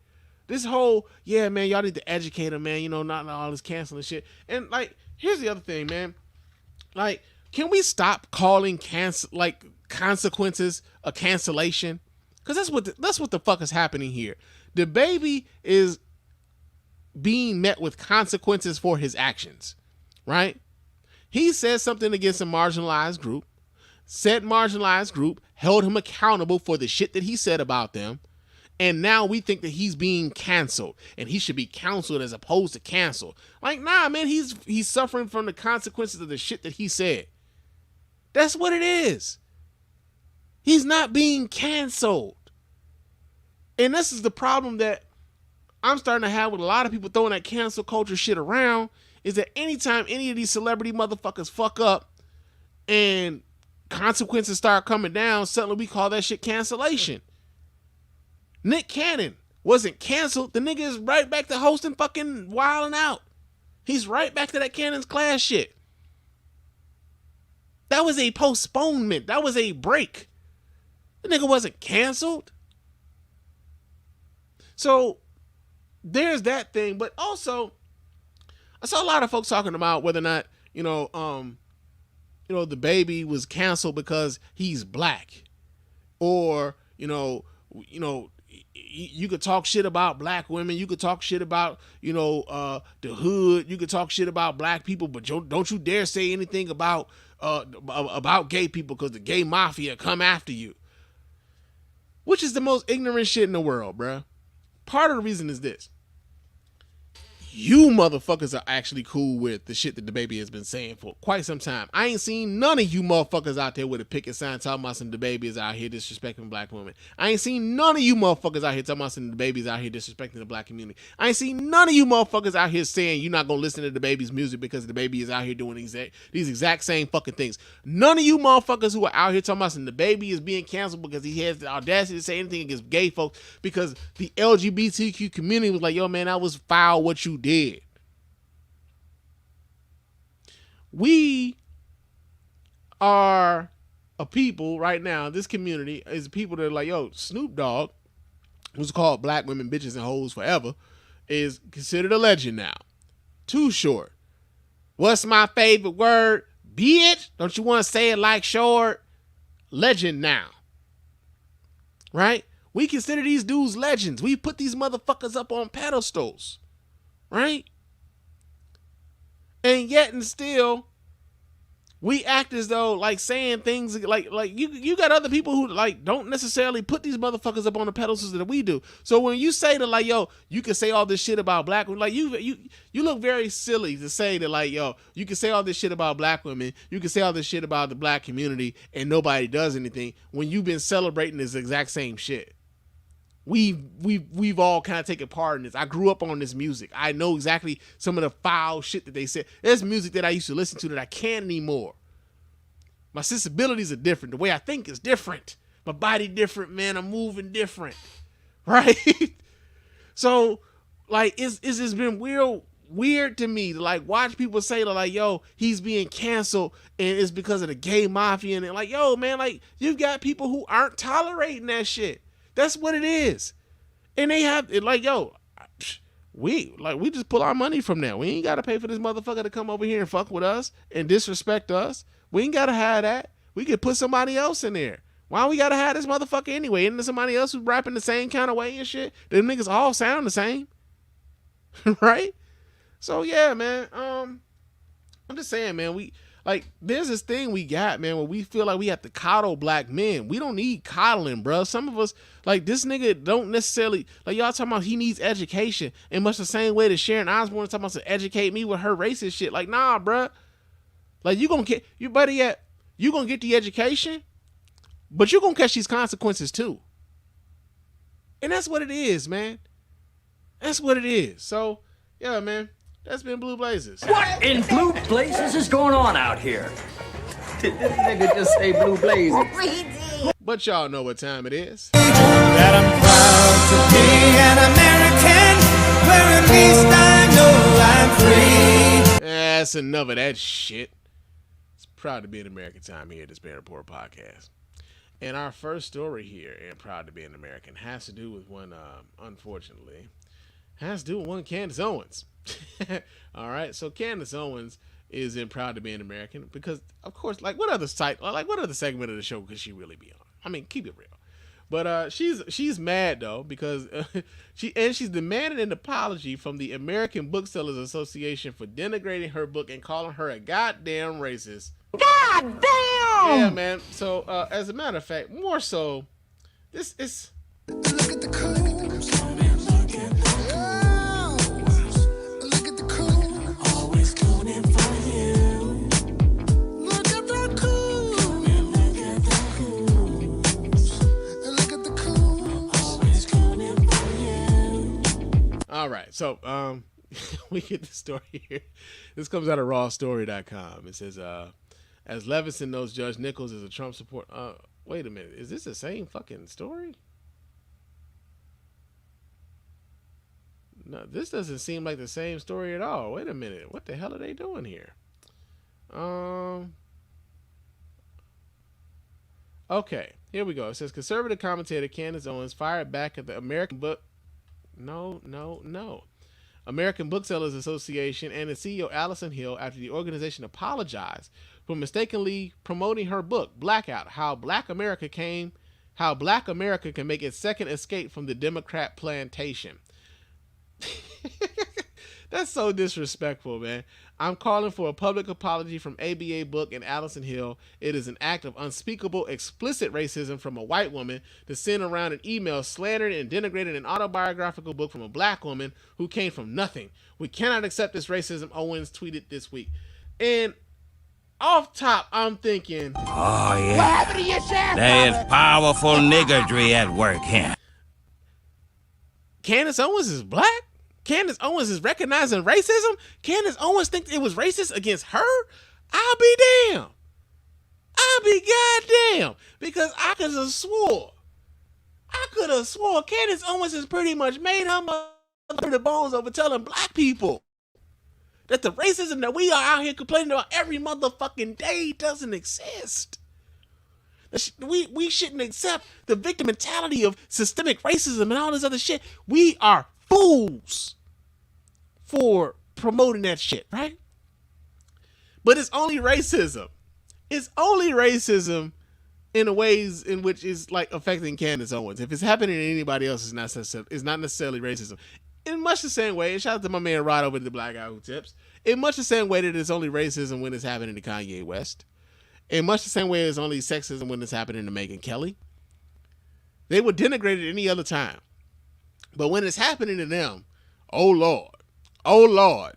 Speaker 2: This whole, yeah, man, y'all need to educate them, man. You know, not all this canceling shit. And, like, here's the other thing, man. Like, can we stop calling consequences a cancellation? Because that's what the fuck is happening here. The baby is being met with consequences for his actions, right? He said something against a marginalized group. Said marginalized group held him accountable for the shit that he said about them. And now we think that he's being canceled and he should be counseled as opposed to canceled. Like, nah, man, he's suffering from the consequences of the shit that he said. That's what it is. He's not being canceled. And this is the problem that I'm starting to have with a lot of people throwing that cancel culture shit around, is that anytime any of these celebrity motherfuckers fuck up and consequences start coming down, suddenly we call that shit cancellation. Nick Cannon wasn't canceled. The nigga is right back to hosting fucking Wild 'N Out. He's right back to that Cannon's Class shit. That was a postponement. That was a break. The nigga wasn't canceled. So there's that thing. But also, I saw a lot of folks talking about whether or not, the baby was canceled because he's black, or you could talk shit about black women. You could talk shit about, the hood. You could talk shit about black people, but don't you dare say anything about gay people, because the gay mafia come after you. Which is the most ignorant shit in the world, bruh. Part of the reason is this. You motherfuckers are actually cool with the shit that the baby has been saying for quite some time. I ain't seen none of you motherfuckers out there with a picket sign talking about some the baby is out here disrespecting black women. I ain't seen none of you motherfuckers out here talking about some the baby is out here disrespecting the black community. I ain't seen none of you motherfuckers out here saying you're not gonna listen to the baby's music because the baby is out here doing these exact same fucking things. None of you motherfuckers who are out here talking about some the baby is being canceled because he has the audacity to say anything against gay folks because the LGBTQ community was like, yo, man, that was foul what you did. We are a people right now, this community is people that are like, yo, Snoop Dogg, who's called Black Women, Bitches, and Hoes Forever, is considered a legend now. Too Short. What's my favorite word? Bitch. Don't you want to say it like Short? Legend now. Right? We consider these dudes legends. We put these motherfuckers up on pedestals. Right? And yet and still, we act as though like saying things like you got other people who like don't necessarily put these motherfuckers up on the pedestals that we do. So when you say that, like, yo, you can say all this shit about black women, like you look very silly to say that, like, yo, you can say all this shit about black women, you can say all this shit about the black community and nobody does anything when you've been celebrating this exact same shit. We've all kind of taken part in this. I grew up on this music. I know exactly some of the foul shit that they said. There's music that I used to listen to that I can't anymore. My sensibilities are different. The way I think is different. My body different, man. I'm moving different. Right? So, like, it's just been weird to me to, like, watch people say, like, yo, he's being canceled and it's because of the gay mafia. And like, yo, man, like, you've got people who aren't tolerating that shit. That's what it is. And they have it like, yo, we just pull our money from that. We ain't got to pay for this motherfucker to come over here and fuck with us and disrespect us. We ain't got to have that. We could put somebody else in there. Why we gotta have this motherfucker anyway? Isn't there somebody else who's rapping the same kind of way and shit? Them niggas all sound the same. Right? So yeah, man. I'm just saying, man, there's this thing we got, man, where we feel like we have to coddle black men. We don't need coddling, bro. Some of us, like, this nigga don't necessarily, like, y'all talking about he needs education in much the same way that Sharon Osbourne is talking about to educate me with her racist shit. Like, nah, bro. Like, you gonna get the education, but you're gonna catch these consequences too. And that's what it is, man. That's what it is. So, yeah, man. That's been Blue Blazers.
Speaker 14: What in blue blazes is going on out here? Did this nigga just say blue blazes?
Speaker 2: But y'all know what time it is.
Speaker 15: That I'm proud to be an American, where at least I know I'm free.
Speaker 2: That's enough of that shit. It's proud to be an American time here at the Spann Report podcast. And our first story here in Proud to be an American has to do with one, unfortunately, Candace Owens. All right, so Candace Owens is in Proud to be an American because, of course, like what other segment of the show could she really be on? I mean, keep it real. But she's mad though because she's demanded an apology from the American Booksellers Association for denigrating her book and calling her a goddamn racist.
Speaker 15: God damn!
Speaker 2: Yeah, man. So as a matter of fact, more so, this is.
Speaker 15: Look at the cool.
Speaker 2: All right, so we get the story here. This comes out of rawstory.com. It says, as Levinson knows Judge Nichols is a Trump supporter. Wait a minute. Is this the same fucking story? No, this doesn't seem like the same story at all. Wait a minute. What the hell are they doing here? Okay, here we go. It says conservative commentator Candace Owens fired back at the American Booksellers Association and its CEO Allison Hill after the organization apologized for mistakenly promoting her book Blackout: How Black America Can Make Its Second Escape from the Democrat Plantation. That's so disrespectful, man. I'm calling for a public apology from ABA Book and Allison Hill. It is an act of unspeakable, explicit racism from a white woman to send around an email slandering and denigrating an autobiographical book from a black woman who came from nothing. We cannot accept this racism, Owens tweeted this week. And off top, I'm thinking,
Speaker 16: oh, yeah. What happened to your sheriff? There is powerful niggardry at work here.
Speaker 2: Candace Owens is black? Candace Owens is recognizing racism? Candace Owens thinks it was racist against her? I'll be damned. I'll be goddamn. Because I could have swore Candace Owens has pretty much made her mother the bones over telling black people that the racism that we are out here complaining about every motherfucking day doesn't exist. We shouldn't accept the victim mentality of systemic racism and all this other shit. We are fools for promoting that shit, right? But it's only racism. It's only racism in the ways in which it's like affecting Candace Owens. If it's happening to anybody else, it's not necessarily racism. In much the same way, and shout out to my man Rod over to the Black Guy Who Tips, in much the same way that it's only racism when it's happening to Kanye West. In much the same way it's only sexism when it's happening to Megyn Kelly. They would denigrate it any other time. But when it's happening to them, oh Lord,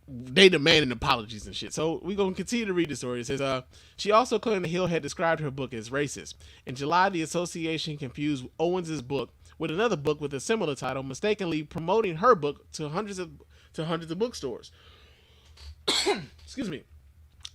Speaker 2: they demanding apologies and shit. So we're going to continue to read the story. It says, she also claimed that Hill had described her book as racist. In July, the association confused Owens' book with another book with a similar title, mistakenly promoting her book to hundreds of bookstores. Excuse me.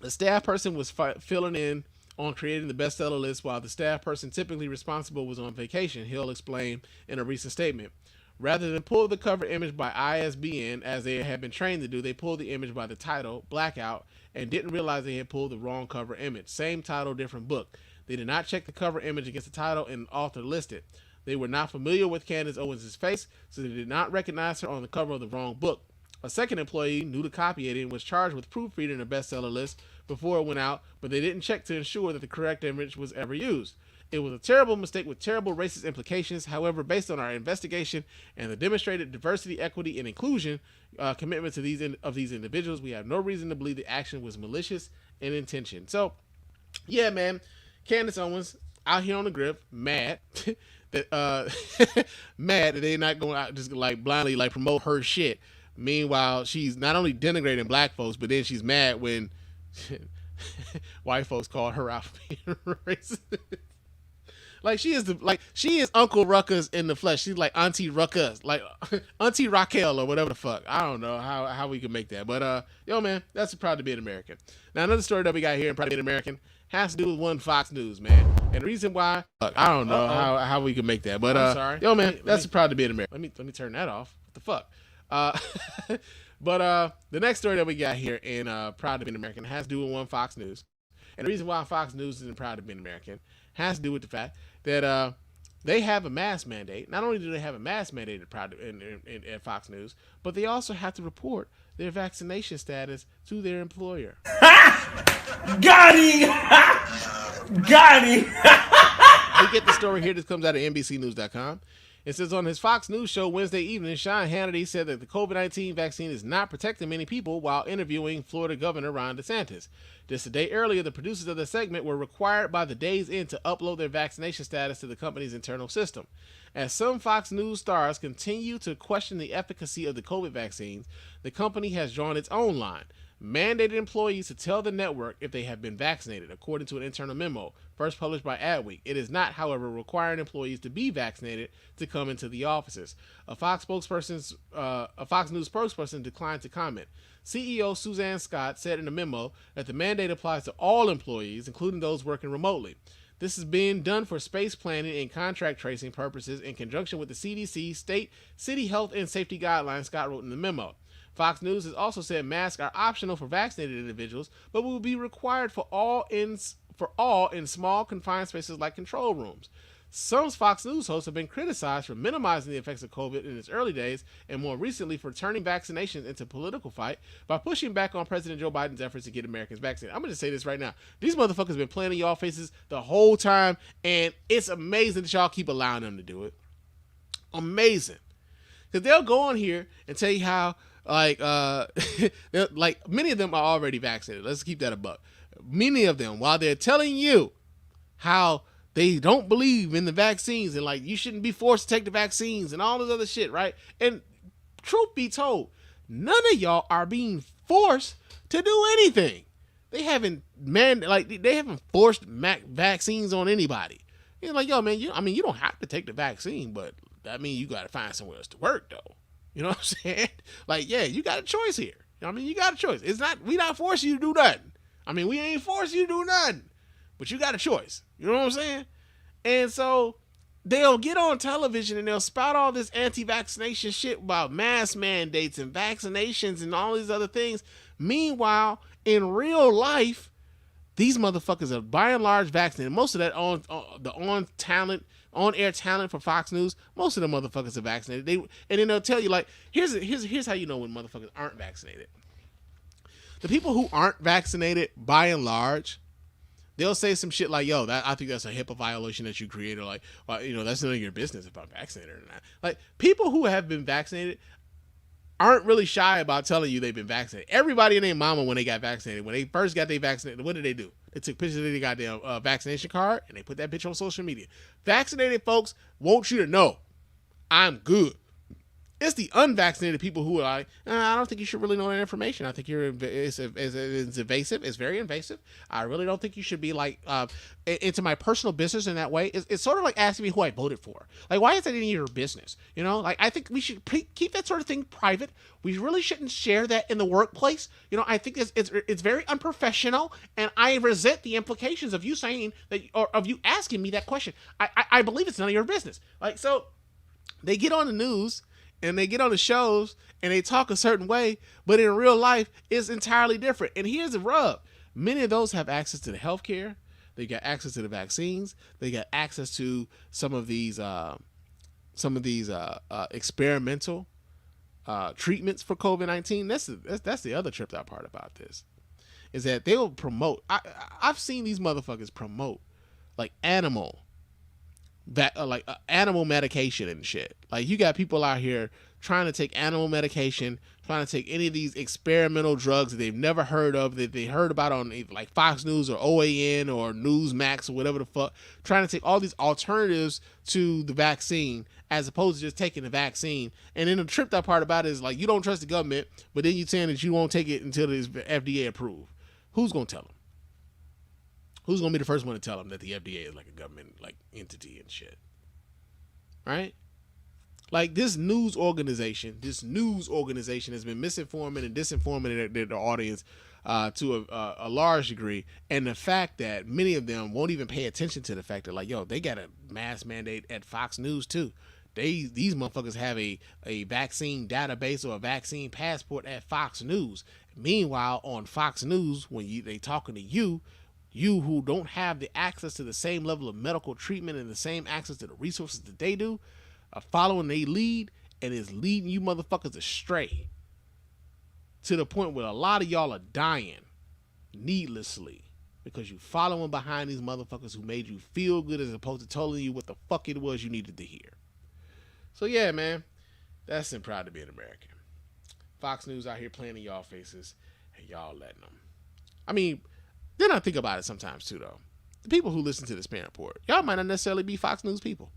Speaker 2: The staff person was filling in on creating the bestseller list while the staff person typically responsible was on vacation, Hill explained in a recent statement. Rather than pull the cover image by ISBN, as they had been trained to do, they pulled the image by the title, Blackout, and didn't realize they had pulled the wrong cover image. Same title, different book. They did not check the cover image against the title and author listed. They were not familiar with Candace Owens' face, so they did not recognize her on the cover of the wrong book. A second employee knew to copy it and was charged with proofreading a bestseller list before it went out, but they didn't check to ensure that the correct image was ever used. It was a terrible mistake with terrible racist implications. However, based on our investigation and the demonstrated diversity, equity, and inclusion commitment to these individuals, we have no reason to believe the action was malicious in intention. So, yeah, man, Candace Owens out here on the grip, mad that mad that they're not going out just like blindly like promote her shit. Meanwhile, she's not only denigrating black folks, but then she's mad when white folks call her out for being racist. Like she is Uncle Ruckus in the flesh. She's like Auntie Ruckus, like Auntie Raquel or whatever the fuck. I don't know how we can make that, but yo man, that's proud to be an American. Now another story that we got here in Proud to be an American has to do with one Fox News, man. And the reason why, I don't know how we can make that, but I'm sorry. Yo man, that's proud to be an American. Let me turn that off. What the fuck? But the next story that we got here in Proud to be an American has to do with one Fox News. And the reason why Fox News isn't proud to be an American has to do with the fact that they have a mask mandate. Not only do they have a mask mandate at Fox News, but they also have to report their vaccination status to their employer.
Speaker 4: Got him! Got him!
Speaker 2: We get the story here. This comes out of NBCNews.com. It says on his Fox News show Wednesday evening, Sean Hannity said that the COVID-19 vaccine is not protecting many people while interviewing Florida Governor Ron DeSantis. Just a day earlier, the producers of the segment were required by the Days Inn to upload their vaccination status to the company's internal system. As some Fox News stars continue to question the efficacy of the COVID vaccines, the company has drawn its own line, mandated employees to tell the network if they have been vaccinated, according to an internal memo first published by Adweek. It is not, however, requiring employees to be vaccinated to come into the offices. A Fox News spokesperson declined to comment. CEO Suzanne Scott said in a memo that the mandate applies to all employees, including those working remotely. This is being done for space planning and contract tracing purposes in conjunction with the CDC, state, city health and safety guidelines, Scott wrote in the memo. Fox News has also said masks are optional for vaccinated individuals, but will be required for all in small confined spaces like control rooms. Some Fox News hosts have been criticized for minimizing the effects of COVID in its early days, and more recently for turning vaccinations into a political fight by pushing back on President Joe Biden's efforts to get Americans vaccinated. I'm going to say this right now. These motherfuckers have been playing in y'all faces the whole time, and it's amazing that y'all keep allowing them to do it. Amazing. Because they'll go on here and tell you how, like many of them are already vaccinated. Let's keep that a buck. Many of them, while they're telling you how they don't believe in the vaccines and like you shouldn't be forced to take the vaccines and all this other shit, right? And truth be told, none of y'all are being forced to do anything. They haven't forced vaccines on anybody. You're like, yo, man, you don't have to take the vaccine, but I mean, you got to find somewhere else to work though. You know what I'm saying? Like, yeah, you got a choice here. I mean, you got a choice. We not forcing you to do nothing. I mean, we ain't forcing you to do nothing, but you got a choice. You know what I'm saying? And so they'll get on television and they'll spout all this anti-vaccination shit about mask mandates and vaccinations and all these other things. Meanwhile, in real life, these motherfuckers are by and large vaccinated. Most of that on-air talent for Fox News, most of the motherfuckers are vaccinated. And then they'll tell you, like, here's how you know when motherfuckers aren't vaccinated. The people who aren't vaccinated, by and large, they'll say some shit like, yo, I think that's a HIPAA violation that you created, or like, well, that's none of your business if I'm vaccinated or not. Like, people who have been vaccinated aren't really shy about telling you they've been vaccinated. Everybody and their mama, when they got vaccinated, when they first got they vaccinated, what did they do? They took pictures of their goddamn vaccination card and they put that bitch on social media. Vaccinated folks want you to know, I'm good. It's the unvaccinated people who are like, I don't think you should really know that information. I think it's invasive. It's very invasive. I really don't think you should be like into my personal business in that way. It's sort of like asking me who I voted for. Like, why is that any of your business? Like, I think we should keep that sort of thing private. We really shouldn't share that in the workplace. I think it's very unprofessional, and I resent the implications of you saying that, or of you asking me that question. I believe it's none of your business. Like, so they get on the news and they get on the shows and they talk a certain way, but in real life, it's entirely different. And here's the rub. Many of those have access to the healthcare. They got access to the vaccines. They got access to some of these experimental treatments for COVID-19. That's the other tripped out part about this, is that they'll promote. I've seen these motherfuckers promote like animal medication and shit. Like, you got people out here trying to take animal medication, trying to take any of these experimental drugs that they've never heard of, that they heard about on like Fox News or OAN or Newsmax or whatever the fuck, trying to take all these alternatives to the vaccine as opposed to just taking the vaccine. And then the tripped out part about it is like, you don't trust the government, but then you're saying that you won't take it until it's FDA approved. Who's going to tell them? Who's going to be the first one to tell them that the FDA is like a government like entity and shit? Right? Like, this news organization has been misinforming and disinforming their audience to a large degree. And the fact that many of them won't even pay attention to the fact that, like, yo, they got a mass mandate at Fox News too. These motherfuckers have a vaccine database or a vaccine passport at Fox News. Meanwhile, on Fox News, when they talking to you who don't have the access to the same level of medical treatment and the same access to the resources that they do, are following they lead, and is leading you motherfuckers astray to the point where a lot of y'all are dying needlessly because you following behind these motherfuckers who made you feel good as opposed to telling you what the fuck it was you needed to hear. So yeah, man, that's and proud to be an American. Fox News out here playing in y'all faces and y'all letting them. I mean, then I think about it sometimes too, though. The people who listen to the Spann Report, y'all might not necessarily be Fox News people.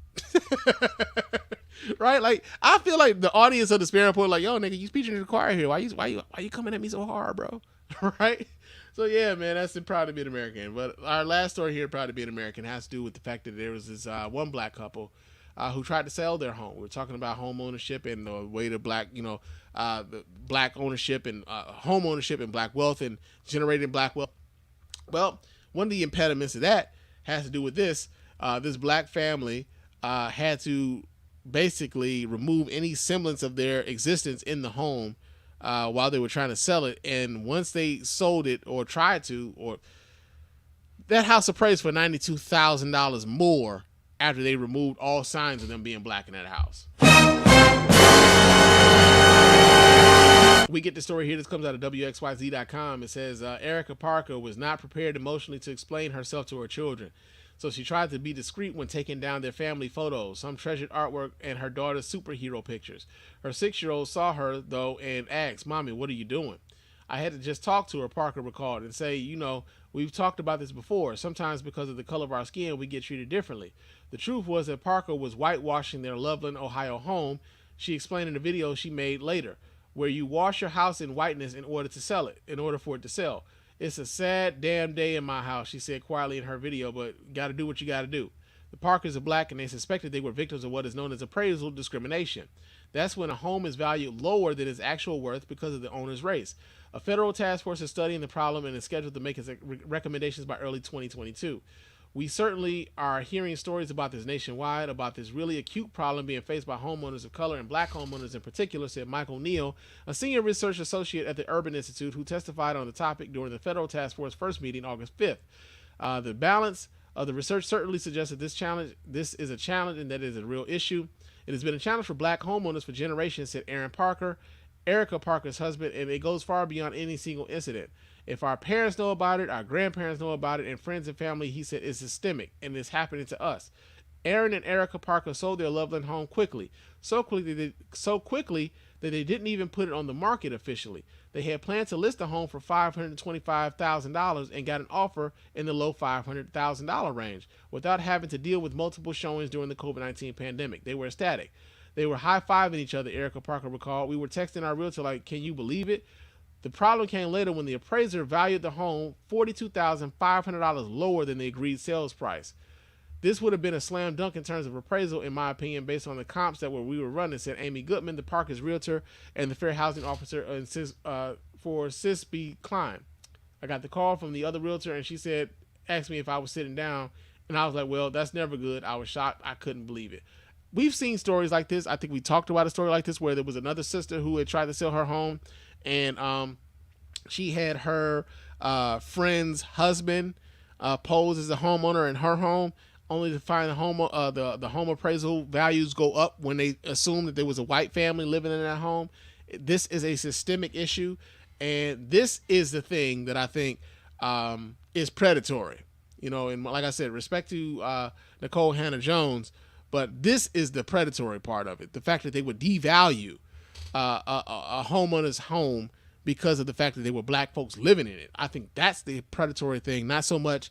Speaker 2: Right? Like, I feel like the audience of the Spann Report, like, yo, nigga, you preaching to the choir here. Why you coming at me so hard, bro? Right? So yeah, man, that's proud to be an American. But our last story here, proud to be an American, has to do with the fact that there was this one black couple who tried to sell their home. We're talking about home ownership and the way the black, the black ownership and home ownership and black wealth and generating black wealth. Well, one of the impediments to that has to do with this. This black family had to basically remove any semblance of their existence in the home while they were trying to sell it. And once they sold it or tried to, or that house appraised for $92,000 more after they removed all signs of them being black in that house. We get the story here. This comes out of WXYZ.com. It says Erica Parker was not prepared emotionally to explain herself to her children, so she tried to be discreet when taking down their family photos, some treasured artwork, and her daughter's superhero pictures. Her 6-year-old saw her, though, and asked, "Mommy, what are you doing?" "I had to just talk to her," Parker recalled, and say, "We've talked about this before. Sometimes because of the color of our skin, we get treated differently." The truth was that Parker was whitewashing their Loveland, Ohio home, she explained in a video she made later, where you wash your house in whiteness in order for it to sell. "It's a sad damn day in my house," she said quietly in her video, "but gotta do what you gotta do." The Parkers are black, and they suspected they were victims of what is known as appraisal discrimination. That's when a home is valued lower than its actual worth because of the owner's race. A federal task force is studying the problem and is scheduled to make its recommendations by early 2022. "We certainly are hearing stories about this nationwide, about this really acute problem being faced by homeowners of color and black homeowners in particular," said Michael Neal, a senior research associate at the Urban Institute who testified on the topic during the federal task force first meeting August 5th. The balance of the research certainly suggests that this is a challenge and that it is a real issue. "It has been a challenge for black homeowners for generations," said Aaron Parker, Erica Parker's husband, "and it goes far beyond any single incident. If our parents know about it, our grandparents know about it, and friends and family," he said, "it's systemic, and it's happening to us." Aaron and Erica Parker sold their Loveland home quickly, so quickly that they didn't even put it on the market officially. They had planned to list the home for $525,000 and got an offer in the low $500,000 range without having to deal with multiple showings during the COVID-19 pandemic. They were ecstatic. They were high-fiving each other, Erica Parker recalled. "We were texting our realtor like, can you believe it? The problem came later when the appraiser valued the home $42,500 lower than the agreed sales price. This would have been a slam dunk in terms of appraisal, in my opinion, based on the comps that we were running," said Amy Goodman, the Parker's realtor and the fair housing officer for Sisby Klein. "I got the call from the other realtor, and she asked me if I was sitting down, and I was like, well, that's never good. I was shocked. I couldn't believe it." We've seen stories like this. I think we talked about a story like this where there was another sister who had tried to sell her home, and she had her friend's husband pose as a homeowner in her home, only to find the home appraisal values go up when they assumed that there was a white family living in that home. This is a systemic issue, and this is the thing that I think is predatory. You know, and like I said, respect to Nicole Hannah-Jones, but this is the predatory part of it. The fact that they would devalue a homeowner's home because of the fact that they were black folks living in it. I think that's the predatory thing, not so much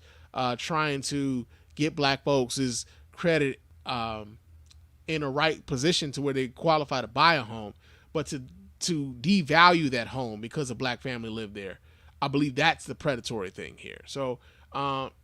Speaker 2: trying to get black folks' credit in a right position to where they qualify to buy a home, but to devalue that home because a black family lived there. I believe that's the predatory thing here. So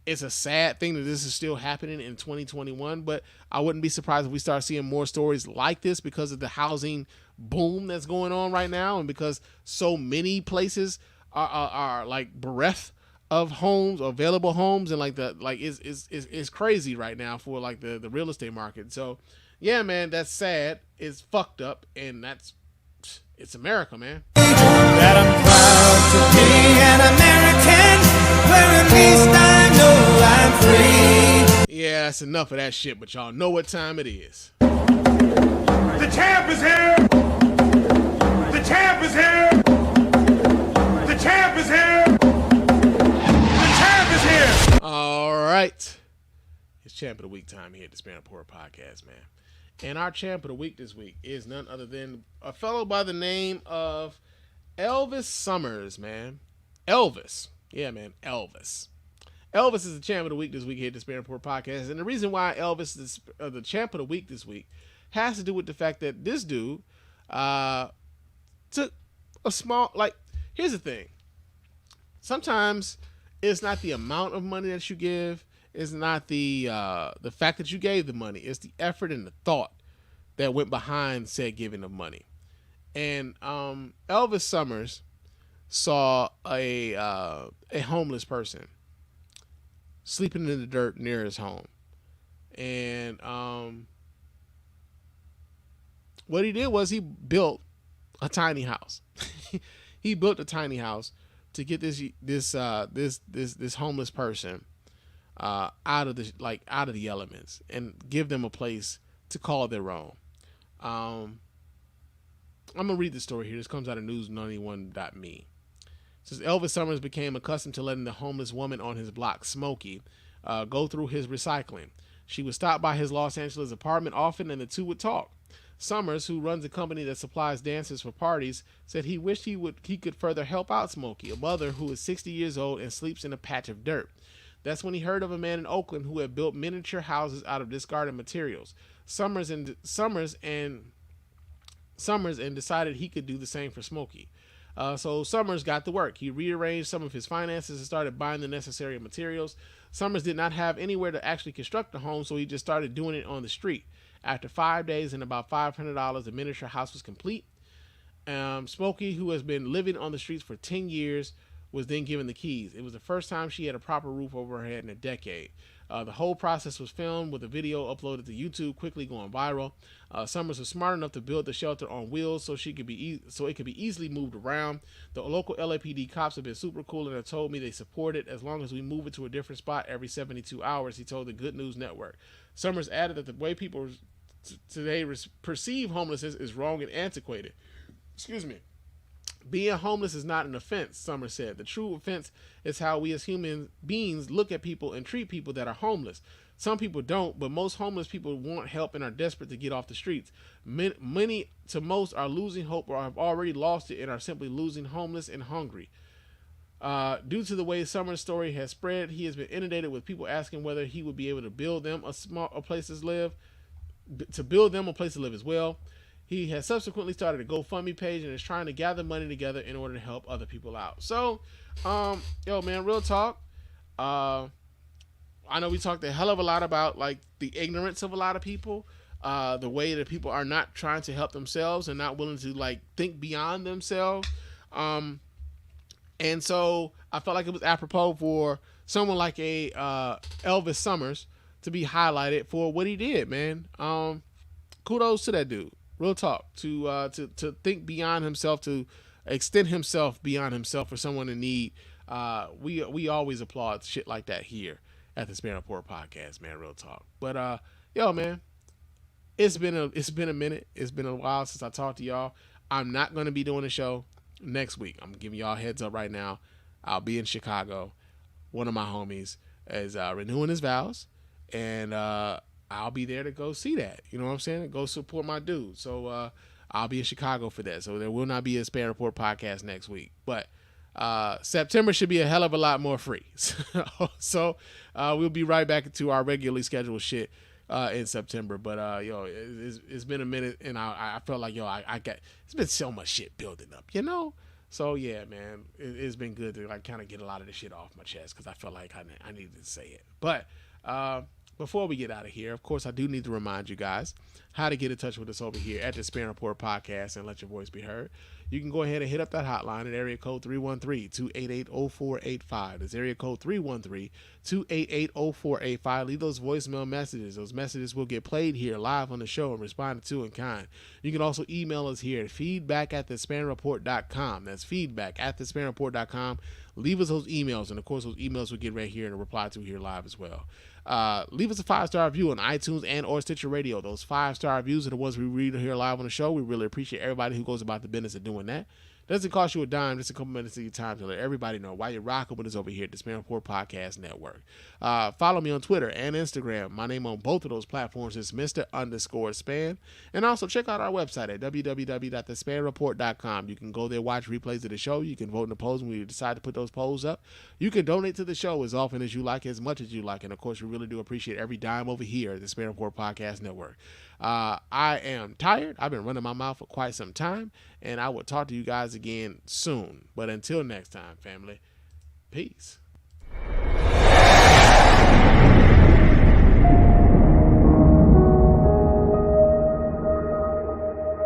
Speaker 2: it's a sad thing that this is still happening in 2021, but I wouldn't be surprised if we start seeing more stories like this because of the housing boom that's going on right now, and because so many places are like bereft of homes, available homes, and like it's crazy right now for like the real estate market. So yeah, man, that's sad. It's fucked up, and it's America, man.
Speaker 15: That I'm proud to be an American, where at least I know I'm free.
Speaker 2: Yeah, that's enough of that shit, but y'all know what time it is.
Speaker 15: The champ is here! The champ is here! The champ is here! The champ is here!
Speaker 2: All right. It's Champ of the Week time here at the Spann Report podcast, man. And our champ of the week this week is none other than a fellow by the name of Elvis Summers, man. Elvis. Yeah, man, Elvis. Elvis is the champ of the week this week here at the Spann Report podcast. And the reason why Elvis is the champ of the week this week has to do with the fact that this dude took a small, like, here's the thing. Sometimes it's not the amount of money that you give. It's not the fact that you gave the money. It's the effort and the thought that went behind said giving of money. And Elvis Summers saw a homeless person sleeping in the dirt near his home. And what he did was he built a tiny house. He built a tiny house to get this homeless person out of the elements and give them a place to call their own. I'm gonna read the story here. This comes out of news91.me. It says Elvis Summers became accustomed to letting the homeless woman on his block, Smokey, go through his recycling. She would stop by his Los Angeles apartment often, and the two would talk. Summers, who runs a company that supplies dancers for parties, said he wished he could further help out Smokey, a mother who is 60 years old and sleeps in a patch of dirt. That's when he heard of a man in Oakland who had built miniature houses out of discarded materials. Summers and decided he could do the same for Smokey. So Summers got to work. He rearranged some of his finances and started buying the necessary materials. Summers did not have anywhere to actually construct the home, so he just started doing it on the street. After 5 days and about $500, the miniature house was complete. Smokey, who has been living on the streets for 10 years, was then given the keys. It was the first time she had a proper roof over her head in a decade. The whole process was filmed with a video uploaded to YouTube, quickly going viral. Summers was smart enough to build the shelter on wheels so it could be easily moved around. The local LAPD cops have been super cool and have told me they support it as long as we move it to a different spot every 72 hours, he told the Good News Network. Summers added that the way people today perceive homelessness is wrong and antiquated. Excuse me. Being homeless is not an offense, Summers said. The true offense is how we as human beings look at people and treat people that are homeless. Some people don't, but most homeless people want help and are desperate to get off the streets. Many to most are losing hope or have already lost it and are simply losing homeless and hungry. Due to the way Summers' story has spread, he has been inundated with people asking whether he would be able to build them a place to live as well. He has subsequently started a GoFundMe page and is trying to gather money together in order to help other people out. So, yo, man, real talk. I know we talked a hell of a lot about like the ignorance of a lot of people, the way that people are not trying to help themselves and not willing to like think beyond themselves. And so I felt like it was apropos for someone like a Elvis Summers to be highlighted for what he did, man. Kudos to that dude. Real talk. To think beyond himself, to extend himself beyond himself for someone in need. We always applaud shit like that here at the Spann Report podcast, man. Real talk. But yo, man, it's been a minute. It's been a while since I talked to y'all. I'm not going to be doing a show next week. I'm giving y'all a heads up right now. I'll be in Chicago. One of my homies is renewing his vows, and I'll be there to go see that. You know what I'm saying? Go support my dude. So I'll be in Chicago for that. So there will not be a Spann Report podcast next week. But September should be a hell of a lot more free. So we'll be right back into our regularly scheduled shit in September. But it's been a minute, and I felt like it's been so much shit building up, you know. So yeah, man, it's been good to like kind of get a lot of this shit off my chest because I felt like I needed to say it. But before we get out of here, of course, I do need to remind you guys how to get in touch with us over here at the Spann Report podcast and let your voice be heard. You can go ahead and hit up that hotline at area code 313-288-0485. That's area code 313-288-0485. Leave those voicemail messages. Those messages will get played here live on the show and responded to in kind. You can also email us here at feedback@thespannreport.com. That's feedback@thespannreport.com. Leave us those emails, and of course, those emails will get right here and reply to here live as well. Leave us a 5-star review on iTunes and or Stitcher Radio. Those 5-star reviews are the ones we read here live on the show. We really appreciate everybody who goes about the business of doing that. Doesn't cost you a dime, just a couple minutes of your time to let everybody know why you're rocking with us over here at the Spann Report Podcast Network. Follow me on Twitter and Instagram. My name on both of those platforms is Mr_Spann. And also check out our website at www.thespannreport.com. You can go there, watch replays of the show. You can vote in the polls when we decide to put those polls up. You can donate to the show as often as you like, as much as you like. And of course, we really do appreciate every dime over here at the Spann Report Podcast Network. I am tired. I've been running my mouth for quite some time, and I will talk to you guys again soon. But until next time, family, peace.